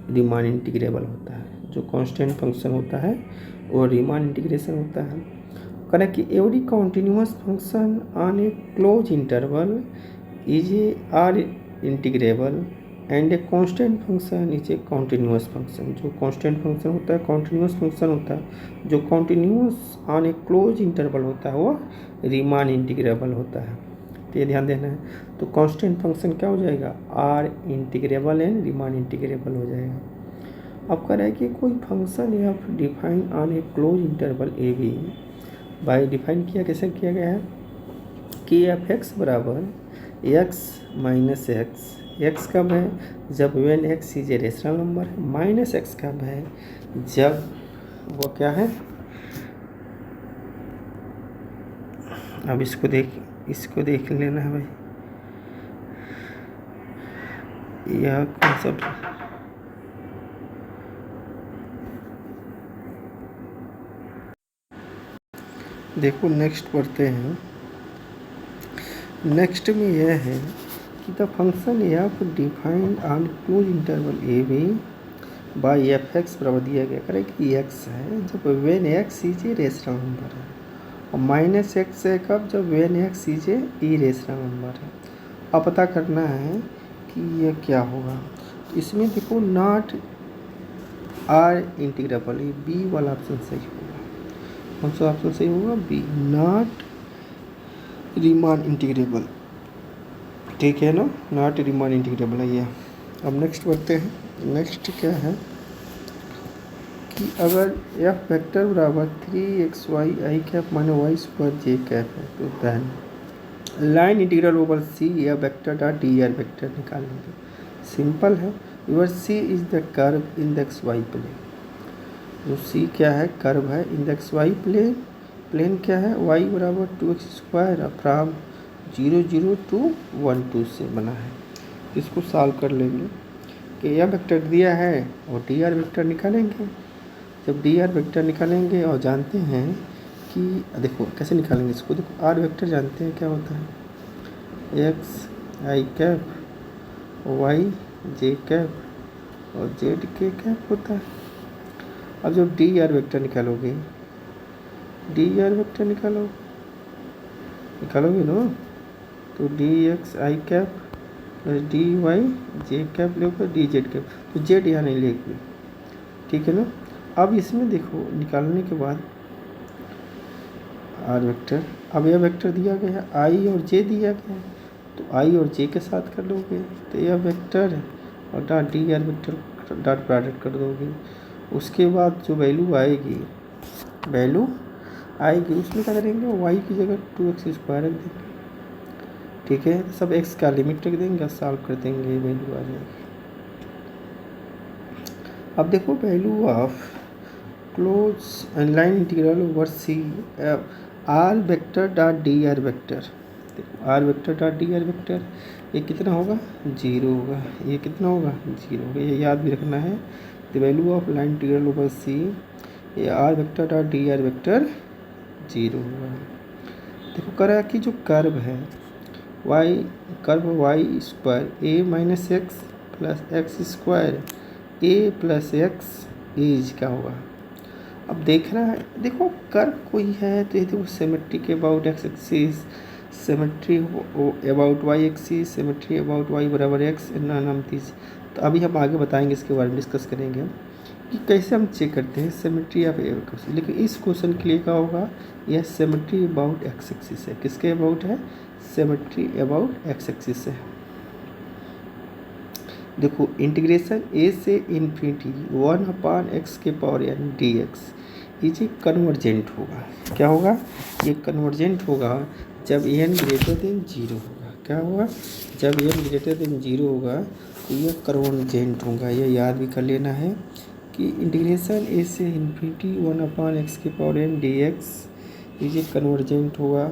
रीमान इंटीग्रेबल होता है। जो कांस्टेंट फंक्शन होता है वो रीमान इंटीग्रेशन होता है। कहना कि every continuous function on a close interval is A R integrable and a constant function is a continuous function. जो कांस्टेंट फंक्शन होता है कॉन्टिन्यूस फंक्शन होता है, जो continuous on a close interval होता है वो रीमान इंटीग्रेबल होता है। तो ये ध्यान देना है। तो कांस्टेंट फंक्शन क्या हो जाएगा, R integrable and Riemann integrable हो जाएगा। अब कह रहा है कि कोई फंक्शन या define on a close interval A B by define किया, कैसे किया गया है कि एफ एक्स बराबर एक्स माइनस एक्स। एक्स कब है, जब when X is a rational number है। माइनस एक्स कब है, जब वो क्या है, अब इसको देख लेना है भाई, यह कॉन्सेप्ट देखो। नेक्स्ट पढ़ते हैं। नेक्स्ट में यह है कि the function F defined on close interval A B by F X बराबर दिया गया करे कि एक्स है जब when X is a rational number है, और माइनस एक्स है कब, जब when X is a irrational number है। अब पता करना है कि यह क्या होगा। तो इसमें देखो नॉट आर इंटीग्रेबल, ये बी वाला ऑप्शन सही होगा। कौन सा ऑप्शन सही होगा, बी, नॉट रीमान इंटीग्रेबल, ठीक है ना, नॉट रीमान इंटीग्रेबल है ये। अब नेक्स्ट बढ़ते हैं। नेक्स्ट क्या है कि अगर एफ वेक्टर बराबर 3xy आई कैप माने वाई स्क्वायर जे कैप है, तो then line integral over C या vector dot D R vector निकालेंगे। सिंपल है। Your C is the curve in the X Y plane. जो सी क्या है, कर्व है in the X Y plane. Plane क्या है, वाई बराबर 2x² फ्राम 0 0 to 1 2 से बना है। इसको सॉल्व कर लेंगे कि यह वेक्टर दिया है और डी आर वेक्टर निकालेंगे। जब डी आर वेक्टर निकालेंगे और जानते हैं कि देखो कैसे निकालेंगे इसको, देखो आर वेक्टर जानते हैं क्या होता है, x i cap Y j cap और जेड के कैप होता है। अब जब डी आर वेक्टर निकालोगे, डी आर वेक्टर निकालोगे ना, तो D x i cap plus D Y j cap लोगे डी जेड कैप, तो जेड यहाँ नहीं लेंगे, ठीक है ना। अब इसमें देखो निकालने के बाद आर वेक्टर, अब यह वेक्टर दिया गया है आई और जे दिया गया है, तो आई और जे के साथ कर लोगे तो यह वेक्टर और dot D R vector dot product कर दोगे। उसके बाद जो वैल्यू आएगी उसमें क्या करेंगे, वाई की जगह 2x² रख देंगे, ठीक है। सब x का लिमिट रख देंगे, सॉल्व कर देंगे, वैल्यू आ जाएगी। अब देखो value of close line integral over C R vector dot D R vector, R vector dot D R vector ये कितना होगा, 0 होगा, ये कितना होगा, 0 होगा, ये याद भी रखना है। The value of line integral over c ये r vector dot D R vector 0 होगा। देखो करा कि जो कर्व है y, curve y square a minus x plus x square a plus x is क्या होगा। अब देखना है, देखो कर्व कोई है तो ये देखो सिमेट्री के about X axis, symmetry about Y axis, symmetry about Y बराबर एक्स नाम तीज। तो अभी हम आगे बताएंगे, इसके बारे में डिस्कस करेंगे कि कैसे हम चेक करते हैं सिमेट्री ऑफ एक्सिस। लेकिन इस क्वेश्चन के लिए क्या होगा, यह सिमेट्री अबाउट एक्स एक्सिस है। किसके अबाउट है, सिमेट्री अबाउट एक्स एक्सिस है। देखो इंटीग्रेशन ए से इन्फिनिटी 1/x के पावर n dx ये कन्वर्जेंट होगा। क्या होगा, ये कन्वर्जेंट होगा जब n ग्रेटर देन 0 होगा। क्या होगा, जब n ग्रेटर देन 0 होगा तो यह कन्वर्जेंट होगा। यह याद भी कर लेना है कि इंटीग्रेशन ए से इन्फिनिटी 1/x के पावर n dx ये कन्वर्जेंट होगा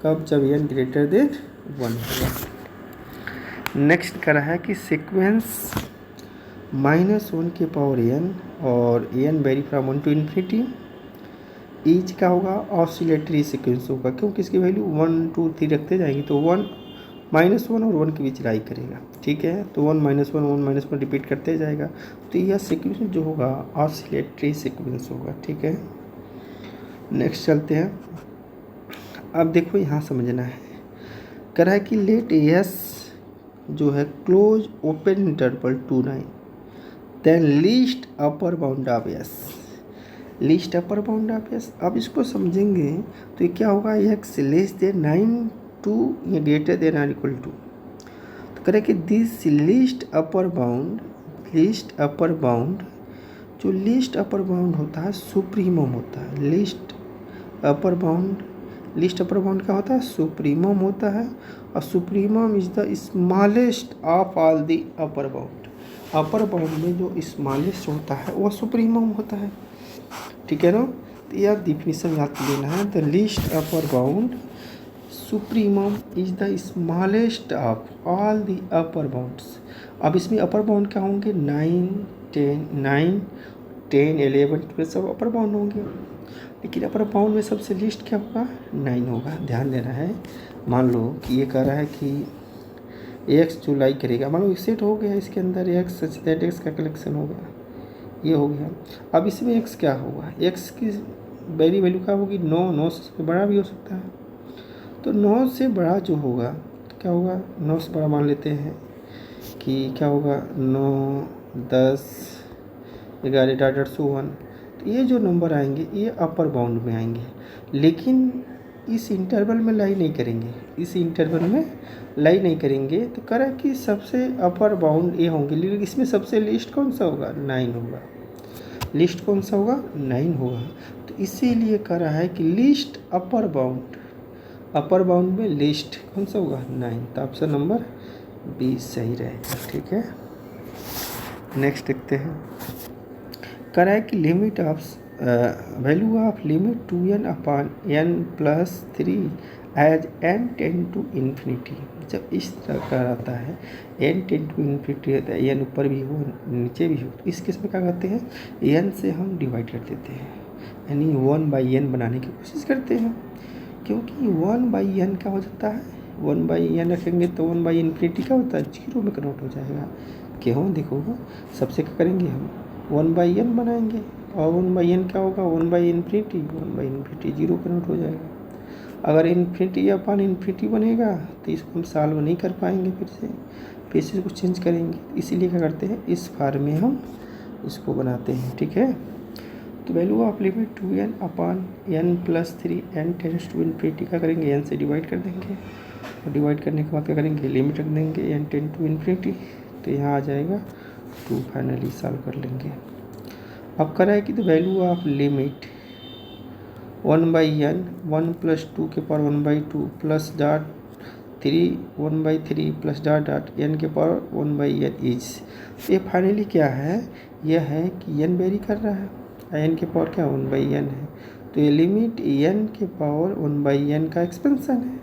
कब, जब n ग्रेटर देन 1 होगा। नेक्स्ट करा है कि सीक्वेंस -1 के पावर n और n vary from 1 to infinity each का होगा ऑसिलेटरी सीक्वेंस होगा, क्योंकि इसकी वैल्यू 1 2 3 रखते जाएंगे तो 1 -1 और 1 के बीच लाई करेगा, ठीक है। तो 1 -1 रिपीट करते जाएगा, तो यह सीक्वेंस जो होगा ऑसिलेटरी सीक्वेंस होगा, ठीक है। नेक्स्ट चलते हैं। अब देखो यहाँ समझना है, कह रहा है कि लेट एस जो है close open interval 2 9 then least upper bound of S, least upper bound of S. अब इसको समझेंगे तो ये क्या होगा, एक्स लेस देन 9 टू या ग्रेटर देन और इक्वल टू। तो करें कि this least upper bound, least upper bound, जो लीस्ट अपर बाउंड होता है सुप्रीमम होता है। लीस्ट अपर बाउंड क्या होता है, सुप्रीमम होता है, और supremum is the smallest of all the upper bound. Upper bound में जो स्मॉलेस्ट होता है वह सुप्रीमम होता है, ठीक है ना। तो यह डिफिनीशन याद लेना है, the least upper bound supremum is the smallest of all the upper bounds. अब इसमें अपर बाउंड क्या होंगे, 9 10 11 12 सब अपर बाउंड होंगे, लेकिन अपर बाउंड में सबसे लीस्ट क्या होगा, 9 होगा। ध्यान देना है, मान लो कि ये कह रहा है कि एक्स जो लाई करेगा, मान लो सेट हो गया इसके अंदर एक्स सच दैट एक्स का कलेक्शन हो गया, ये हो गया। अब इसमें एक्स क्या होगा, एक्स की वैल्यू क्या होगी, 9 से बड़ा भी हो सकता है। तो 9 से बड़ा जो होगा तो क्या होगा, 9 से बड़ा मान लेते हैं कि क्या होगा, 9 10 11 डॉट सो 1। तो ये जो नंबर आएंगे ये अपर बाउंड में आएंगे, लेकिन इस इंटरवल में लाई नहीं करेंगे, इस इंटरवल में लाई नहीं करेंगे। तो करें कि सबसे अपर बाउंड ये होंगे, लेकिन इसमें सबसे लिस्ट कौन सा होगा, 9 होगा। लिस्ट कौन सा होगा, 9 होगा। तो इसीलिए कह रहा है कि list upper bound, upper bound में लिस्ट कौन सा होगा, 9। तो ऑप्शन नंबर 20 सही रहेगा, ठीक है। नेक्स्ट देखते हैं। कह रहा है कि limit of value of limit 2n upon n plus 3 as n tend to infinity. जब इस तरह का रहता है n टेंड टू इन्फिनिटी रहता है, n ऊपर भी हो नीचे भी हो, तो इस केस में क्या करते हैं, n से हम डिवाइड कर देते हैं, यानी 1/n बनाने की कोशिश करते हैं। क्योंकि 1/n क्या हो जाता है, 1/n रखेंगे तो 1/∞ क्या होता है, 0 में कन्वर्ट हो जाएगा। क्यों, देखो सबसे क्या करेंगे हम 1/n बनाएंगे, और 1/n क्या होगा, 1/∞ 0 कन्वर्ट हो जाएगा। अगर इन्फिनिटी अपॉन इन्फिनिटी बनेगा तो इसको हम सॉल्व नहीं कर पाएंगे, फिर से इसको चेंज करेंगे। इसीलिए क्या करते हैं, इस फॉर्म में हम इसको बनाते हैं। ठीक है, तो value of limit 2n upon n plus 3 n tends to infinity क्या करेंगे, n से डिवाइड कर देंगे, और डिवाइड करने के बाद क्या करेंगे, लिमिट रख देंगे n टेंड टू इन्फिनिटी, तो यहाँ आ जाएगा 2। फाइनली सॉल्व कर लेंगे। अब करा है कि the value of limit 1/n 1 plus 2 के power 1/2 plus dot 3 1/3 plus dot dot n के पावर 1/n इज। ये फाइनली क्या है, यह है कि n वेरी कर रहा है, n के पावर क्या 1/n है, तो ये लिमिट n के पावर 1/n का एक्सपेंशन है,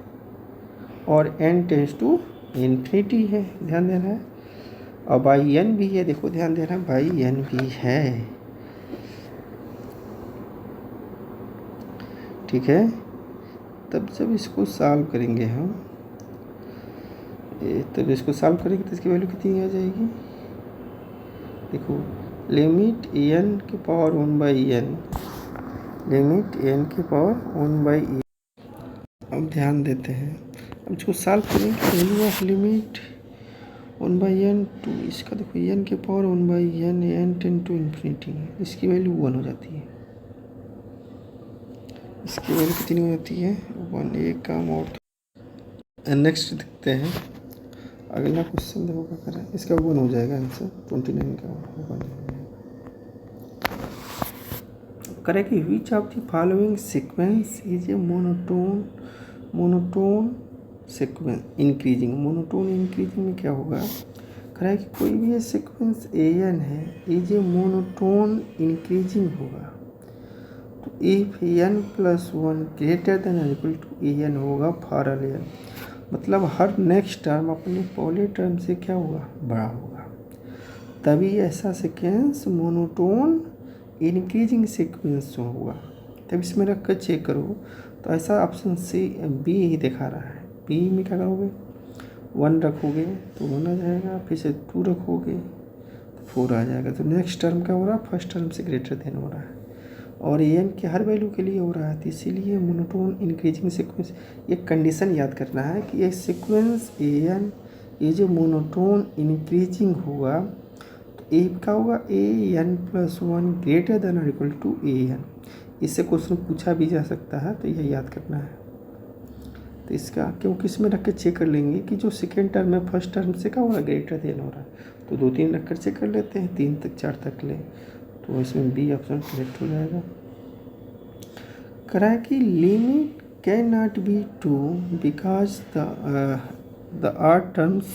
और n टेंस टू इन्फिनिटी है, ध्यान देना है। और बाई n भी है, देखो ध्यान देना, बाई n भी है। ठीक है, तब जब इसको सॉल्व करेंगे हम, तब इसको सॉल्व करेंगे तो इसकी वैल्यू कितनी आ जाएगी, देखो लिमिट n के पावर 1/n, लिमिट n के पावर 1/n। अब ध्यान देते हैं, अब इसको सॉल्व करेंगे, value of limit 1/n to इसका देखो n के power 1/n n tend to infinity, इसकी वैल्यू 1 हो जाती है, इसकी वैल्यू कितनी हो जाती है 1। एक काम और। नेक्स्ट देखते हैं, अगला क्वेश्चन देखो क्या करें, इसका 1 हो जाएगा आंसर, 29 का होगा। करें कि which of the following sequence is a monotone sequence increasing. Monotone increasing में क्या होगा, करें कि कोई भी ये सीक्वेंस an है, इज ए मोनोटोन इंक्रीजिंग होगा, तो if n plus 1 greater than और इक्वल टू an होगा फॉर ऑल n, मतलब हर नेक्स्ट टर्म अपने पहले टर्म से क्या होगा, बड़ा होगा, तभी ऐसा सीक्वेंस मोनोटोन इंक्रीजिंग सीक्वेंस होगा। तब इसमें रख कर चेक करो तो ऐसा ऑप्शन सी बी ही दिखा रहा है। बी में क्या करोगे, 1 रखोगे तो 1 आ जाएगा, फिर से 2 रखोगे तो 4 आ जाएगा, तो नेक्स्ट टर्म क्या हो रहा है, फर्स्ट टर्म से ग्रेटर देन हो रहा है, और एन के हर वैल्यू के लिए हो रहा है, तो इसीलिए मोनोटोन इंक्रीजिंग सीक्वेंस। एक कंडीशन याद करना है कि ये सीक्वेंस एन ये जो मोनोटोन इंक्रीजिंग होगा, तो ए क्या होगा, an प्लस 1 ग्रेटर देन और इक्वल टू an। इससे क्वेश्चन पूछा भी जा सकता है, तो यह याद करना है। तो इसका क्योंकि इसमें रख कर चेक कर लेंगे कि जो सेकेंड टर्म है फर्स्ट टर्म से क्या हो रहा है, ग्रेटर देन हो रहा है, तो 2-3 रख कर चेक कर लेते हैं, 3 तक 4 तक ले, तो इसमें बी ऑप्शन करेक्ट हो जाएगा। करा कि limit can not be 2 because the are terms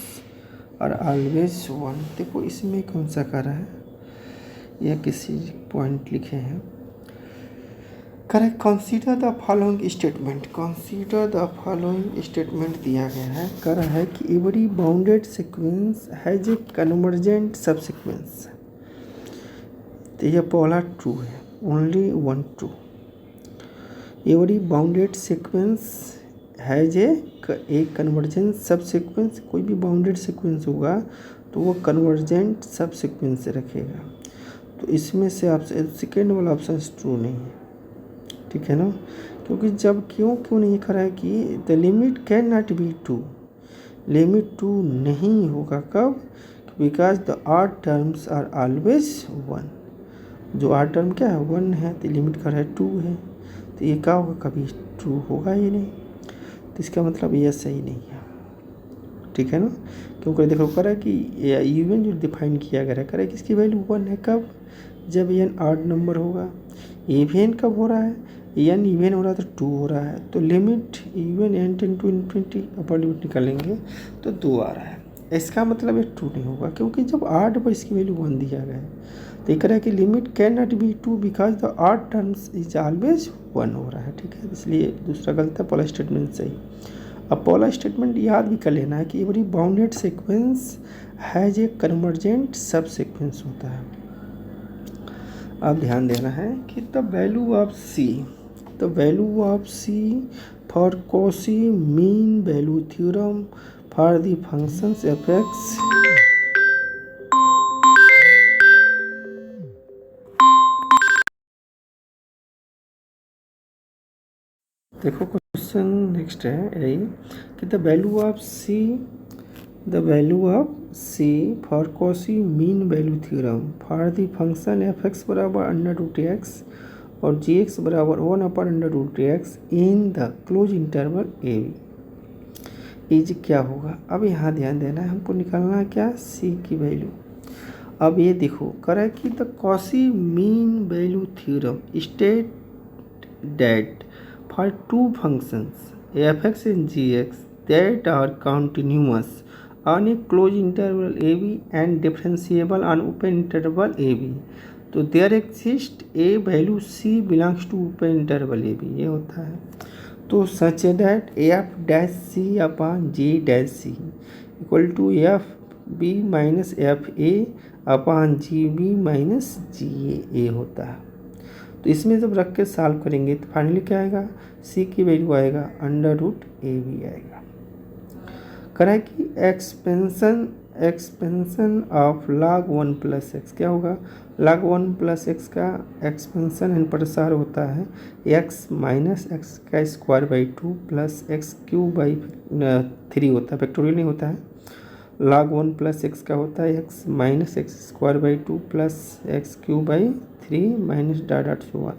are always 1। देखो इसमें कौन सा करा है, या किसी पॉइंट लिखे हैं, correct. Consider the following statement, consider the following statement दिया गया है, कर रहा है कि every bounded sequence has a convergent सब सीक्वेंस, तो यह पहला ट्रू है, only 1 true. Every bounded sequence has a convergent सब सीक्वेंस, कोई भी बाउंडेड सीक्वेंस होगा तो वो कन्वर्जेंट सब सीक्वेंस से रखेगा, तो इसमें से आपसे सेकेंड वाला ऑप्शन ट्रू नहीं है, ठीक है ना। क्योंकि जब क्यों नहीं करा है कि the limit can not be 2, limit 2 नहीं होगा, कब, because the are terms are always 1, जो आर टर्म क्या है 1 है, तो लिमिट कर है 2 है, तो ये क्या होगा, कभी ट्रू होगा ही नहीं, तो इसका मतलब ये सही नहीं है, ठीक है ना। क्योंकि देखो करा कि इवन जो डिफाइन किया गया है, करा कि इसकी वैल्यू 1 है, कब, जब एन ऑड नंबर होगा। इवन कब हो रहा है, एन इवन हो रहा है तो 2 हो रहा है, तो limit even n tend to infinity, upper limit निकालेंगे तो 2 आ रहा है, इसका मतलब ये ट्रू नहीं होगा, क्योंकि जब आड पर इसकी वैल्यू 1 दिया गया है तो एक तरह की limit can not be 2 because the odd terms is always 1 हो रहा है। ठीक है, इसलिए दूसरा गलत है, पहला स्टेटमेंट सही। अब पहला स्टेटमेंट याद भी कर लेना है कि every bounded sequence has a convergent subsequence होता है। अब ध्यान देना है कि the value of C for Cauchy mean value theorem for the functions F X देखो क्वेश्चन नेक्स्ट है यही कि the value of C for Cauchy mean value theorem for the function F X बराबर अंडर रूट एक्स और G X बराबर 1 under root X in the close interval A B is क्या होगा। अब यहाँ ध्यान देना है, हमको निकालना है क्या, सी की वैल्यू। अब ये देखो करा कि the Cauchy mean value theorem state that for two functions f(x) and g(x) that are continuous on a closed interval ab and differentiable on open interval ab, तो there exists a value c belongs to open interval ab, ये होता है। तो such that f dash c upon g dash c equal to f b minus f a upon g b minus g a होता है। तो इसमें जब रख के सॉल्व करेंगे तो फाइनली क्या आएगा, सी की वैल्यू आएगा अंडर रूट ए बी आएगा। करा कि expansion of log 1 plus x क्या होगा, log 1 प्लस एक्स का एक्सपेंशन एंड प्रसार होता है एक्स माइनस एक्स का square by 2 plus x cube by 3 होता है, फैक्टोरियल नहीं होता है। log 1 प्लस एक्स का होता है x minus x square by 2 plus x cube by 3 minus dot so 1।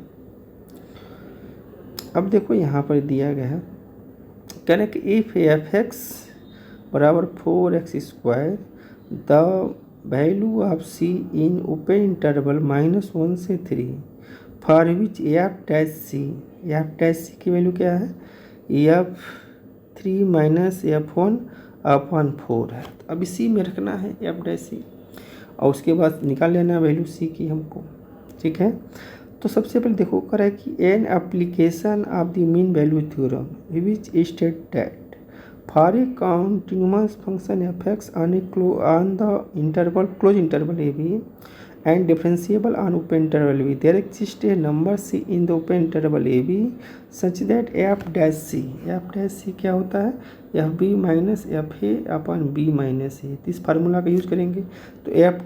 अब देखो यहाँ पर दिया गया है, कह रहे कि इफ एफ एक्स बराबर 4x square the value of C in open interval -1 से 3 for which F dash C की वैल्यू क्या है, f3 माइनस f1 अपॉन 4 है। तो अभी सी में रखना है एफ डैश सी और उसके बाद निकाल लेना वैल्यू सी की हमको। ठीक है, तो सबसे पहले देखो कर है कि an application of the mean value theorem which state that for a continuous function F X on the interval close interval A B and differentiable on open interval b there exists a number c in the open interval a b such that f dash c क्या होता है, f B minus F a upon b minus a. तो इस formula का use करेंगे तो F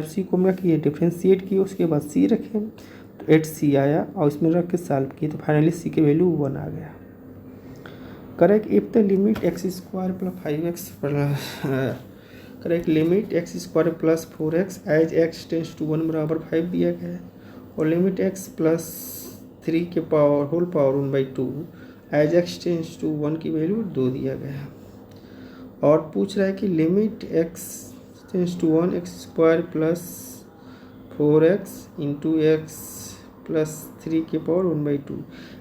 C को हम रखिए डिफ्रेंशिएट किए, उसके बाद सी रखें तो 8c आया और इसमें रख के सॉल्व किए तो फाइनली सी की वैल्यू 1 आ गया। Correct if the limit X square plus 5x correct limit X square plus 4x as X tends to 1 बराबर 5 दिया गया है और लिमिट एक्स प्लस 3 के power whole power 1/2 as X tends to 1 की वैल्यू 2 दिया गया है। और पूछ रहा है कि limit X tends to 1 X square plus 4x into X plus 3 के पावर 1/2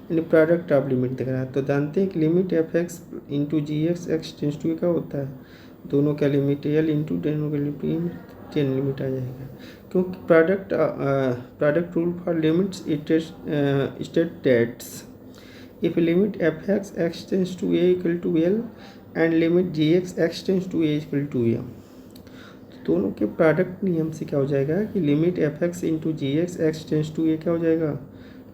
यानी प्रोडक्ट ऑफ लिमिट दिख रहा है। तो जानते हैं कि limit F x into ji x tends to क्या होता है, दोनों का लिमिट एल इंटू दोनों का लिमिट 10 लिमिट आ जाएगा, क्योंकि product rule for limits state that's if limit F X tends to A equal to L and limit G x tends to A equal to M. तो दोनों के product नियम से क्या हो जाएगा कि limit F x into ji x tends to a क्या हो जाएगा,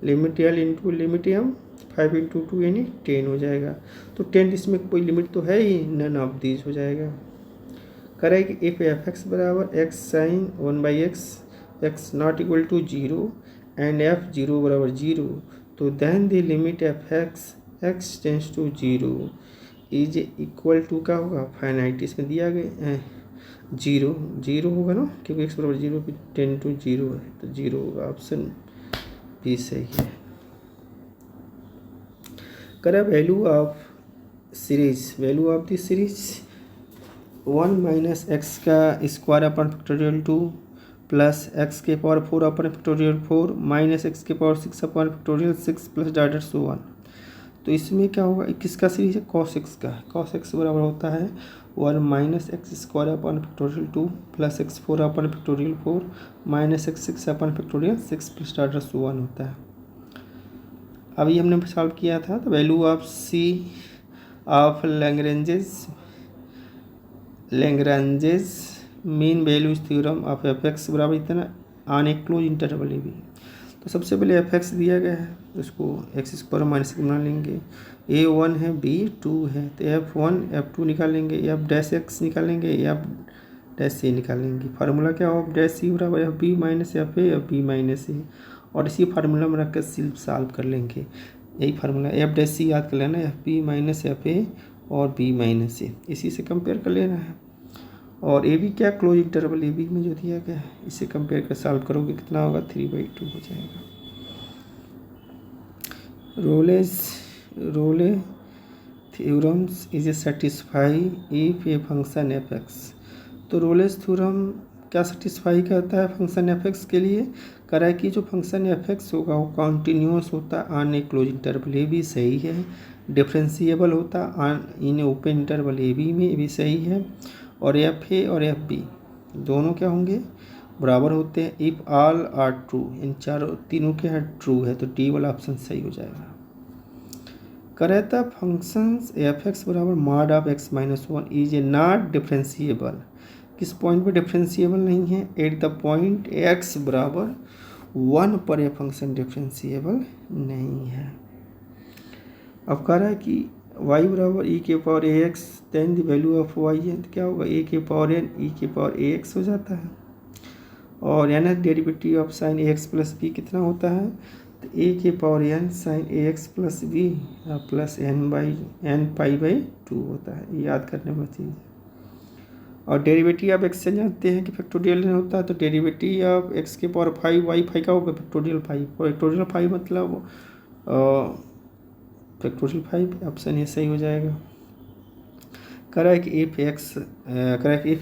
limit l into limit m 5 into 2 यानी 10 हो जाएगा। तो 10 इसमें कोई लिमिट तो है ही, नन ऑफ दीज हो जाएगा। करेक्ट इफ एफ एक्स बराबर X sine 1/x X not equal to 0 and F 0 बराबर 0 तो then the limit F X tends to 0 is equal to क्या होगा, फाइनाइट इसमें दिया गया 0 होगा ना, क्योंकि एक्स बराबर 0 पे 10 टू 0 है तो 0 होगा, ऑप्शन बी सही है। करें value of the series 1 minus x का square upon factorial 2 plus x के power 4 upon factorial 4 minus x के power 6 upon factorial 6 plus dot so 1। तो इसमें क्या होगा, किसका सीरीज है, कॉस एक्स का। कॉस एक्स बराबर होता है 1 minus x square upon factorial 2 plus x 4 upon factorial 4 minus x 6 upon factorial 6 plus order 1 होता है। अभी हमने सॉल्व किया था तो value of C of Lagrange's mean values theorem of F X बराबर इतना on a close interval A B. तो सबसे पहले एफ एक्स दिया गया है, उसको एक्स स्क्वायर माइनस बना लेंगे। ए 1 है, बी 2 है, तो एफ 1 एफ 2 निकालेंगे, एफ डैश एक्स निकालेंगे, एफ डैश सी निकालेंगे। फार्मूला क्या हो, एफ डैश सी बराबर f B minus f B minus a, और इसी फार्मूला में रख कर सिर्फ सॉल्व कर लेंगे। यही फार्मूला एफ डैश सी याद कर लेना, F B minus F A और बी माइनस ए, इसी से कंपेयर कर लेना है। और ए बी क्या, क्लोज इंटरवल ए बी में जो दिया गया है, इसे कंपेयर कर सॉल्व करोगे कितना होगा, 3/2 हो जाएगा। Rolle theorems is a satisfy if a function F x. तो रोलेस थ्योरम क्या सेटिस्फाई करता है फंक्शन एफ एक्स के लिए, कह रहा है कि जो फंक्शन एफ एक्स होगा वो कॉन्टीन्यूअस होता है on a close interval A भी सही है, डिफरेंशिएबल होता on in open interval A B में भी सही है, और एफ ए और एफ बी दोनों क्या होंगे, बराबर होते हैं इफ़ ऑल आर ट्रू, इन तीनों के हैं ट्रू है, तो डी वाला ऑप्शन सही हो जाएगा। करेक्ट फंक्शंस एफ एक्स बराबर mod of x minus 1 is a not differentiable. किस पॉइंट पे डिफरेंशिएबल नहीं है, एट द पॉइंट एक्स बराबर 1 पर यह फंक्शन डिफरेंशिएबल नहीं है। अब कह रहा है कि y बराबर e के power A X then the value of y है, तो क्या होगा ए के पावर एन ई के पावर ए एक्स हो जाता है, और n derivative of sine a x plus b कितना होता है, तो ए के power n sine a x plus B plus n pi by 2 होता है, याद करने वाली चीज़। और डेरिवेटिव ऑफ एक्स से जानते हैं कि फैक्टोरियल होता है, तो डेरिवेटिव ऑफ एक्स के पावर 5 वाई 5 का होगा फैक्टोरियल 5, फैक्टोरियल 5 मतलब फैक्टोरियल 5, ऑप्शन ये सही हो जाएगा। कह रहा है कि if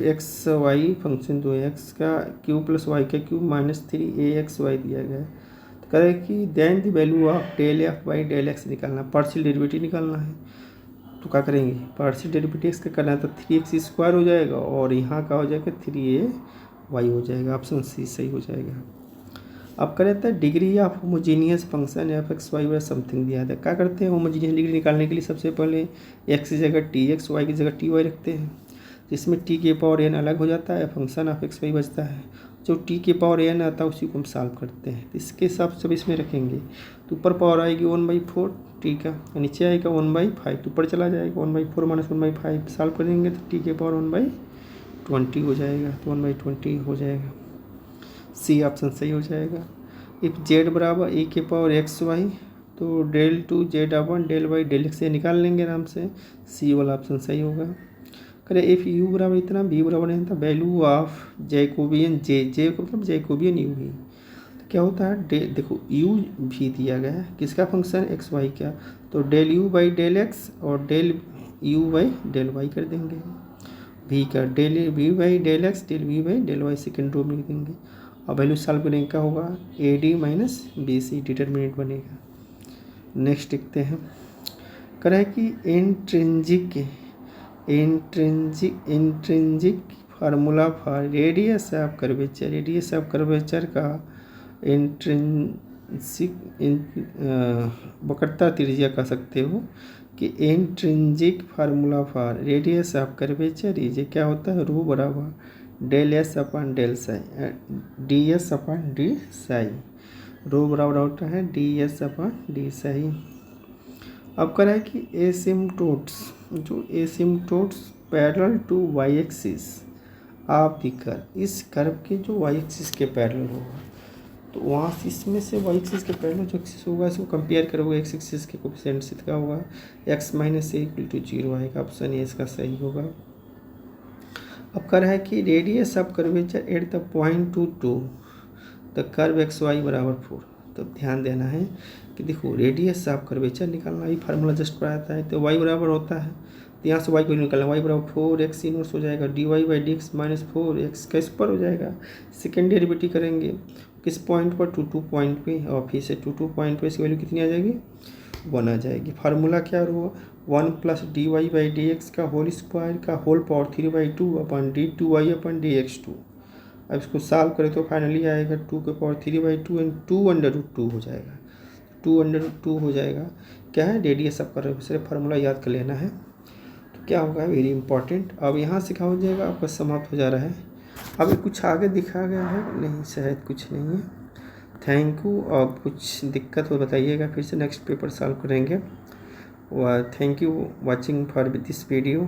x Y function 2x का क्यू प्लस वाई का क्यूब माइनस 3ax y दिया गया है, तो कह रहा है कि then the value of del f by del x निकालना, पार्शियल डेरिवेटिव निकालना है। तो क्या करेंगे, पार्शियल डेरिवेटिव एक्स का करना है, तो 3x स्क्वायर हो जाएगा और यहाँ का हो जाएगा 3ay हो जाएगा, ऑप्शन सी सही हो जाएगा। अब करें तो degree of homogeneous function F x Y something दिया था, क्या करते हैं होमोजीनियस डिग्री निकालने के लिए सबसे पहले एक्स की जगह टी एक्स, वाई की जगह टी वाई रखते हैं, जिसमें टी के पावर एन अलग हो जाता है, फंक्शन ऑफ एक्स वाई बचता है, जो टी के पावर एन आता है उसी को हम सॉल्व करते हैं। इसके हिसाब से सब इसमें रखेंगे, तो ऊपर पावर आएगी 1/4 टी का, नीचे आएगा 1/5, तो ऊपर चला जाएगा 1/4 माइनस 1/5, सॉल्व करेंगे तो टी के पावर 1/20 हो जाएगा, तो 1/20 हो जाएगा, सी ऑप्शन सही हो जाएगा। इफ जेड बराबर ए के पावर एक्स वाई, तो डेल टू जेड अपन डेल वाई डेल एक्स से निकाल लेंगे आराम से, सी वाला ऑप्शन सही होगा। करें इफ यू बराबर इतना, बी बराबर नहीं था, वैल्यू ऑफ जैकोबियन जे को मतलब जैकोबियन यू भी, तो क्या होता है देखो यू भी दिया गया है, किसका फंक्शन एक्स वाई का, तो del u by del x और del u by del y कर देंगे, भी का del v by del x del v by del y second row में लिख देंगे। अब वैल्यू सॉल्व करने का होगा a d minus b c determinant बनेगा। नेक्स्ट देखते हैं, कह रहा है कि intrinsic formula for radius of curvature का इंट्रिंसिक वक्रता त्रिज्या कह सकते हो कि intrinsic formula for radius of curvature is क्या होता है, रो बराबर del s upon del psi d s upon d psi, rho बराबर होता है d s upon d psi. अब कह रहा है कि asymptotes parallel to y axis of the curve, इस कर्व के जो वाई एक्सिस के पैरेलल होगा, तो वहाँ से इसमें से वाई एक्सिस के पैरेलल जो एक्सिस होगा इसको कंपेयर करोगे, एक्स एक्सिस के कोफिशिएंट से क्या होगा, x minus a equal to 0 आएगा, ऑप्शन ए इसका सही होगा। अब कह रहा है कि radius of curvature at the point 2 the curve x y बराबर 4, तो ध्यान देना है कि देखो रेडियस ऑफ कर्वेचर निकालना ही फार्मूला जस्ट पर आता है, तो वाई बराबर होता है, तो यहाँ से वाई को निकालना, वाई बराबर 4x इनवर्स हो जाएगा, d y by d x minus 4x का इस पर हो जाएगा। सेकेंड डेरिवेटिव करेंगे किस पॉइंट पर, 2 पॉइंट पे, और फिर से 2 पॉइंट पे इसकी वैल्यू कितनी आ जाएगी, 1 आ जाएगी। फार्मूला क्या होगा, 1+dy/dx का होल स्क्वायर का होल पावर 3/2 /d2y/dx2। अब इसको सॉल्व करें तो फाइनली आएगा 2^3/2 एंड 2√2 हो जाएगा। 2√2 हो जाएगा। क्या है, रेडियस आपका सिर्फ फार्मूला याद कर लेना है। तो क्या होगा, वेरी इंपॉर्टेंट। अब यहाँ से क्या हो जाएगा, आपका समाप्त हो जा रहा है। अब कुछ आगे दिखा गया है, नहीं शायद कुछ नहीं है। Thank you. और कुछ दिक्कत हो बताइएगा, फिर से नेक्स्ट पेपर सॉल्व करेंगे। Thank you watching for this video.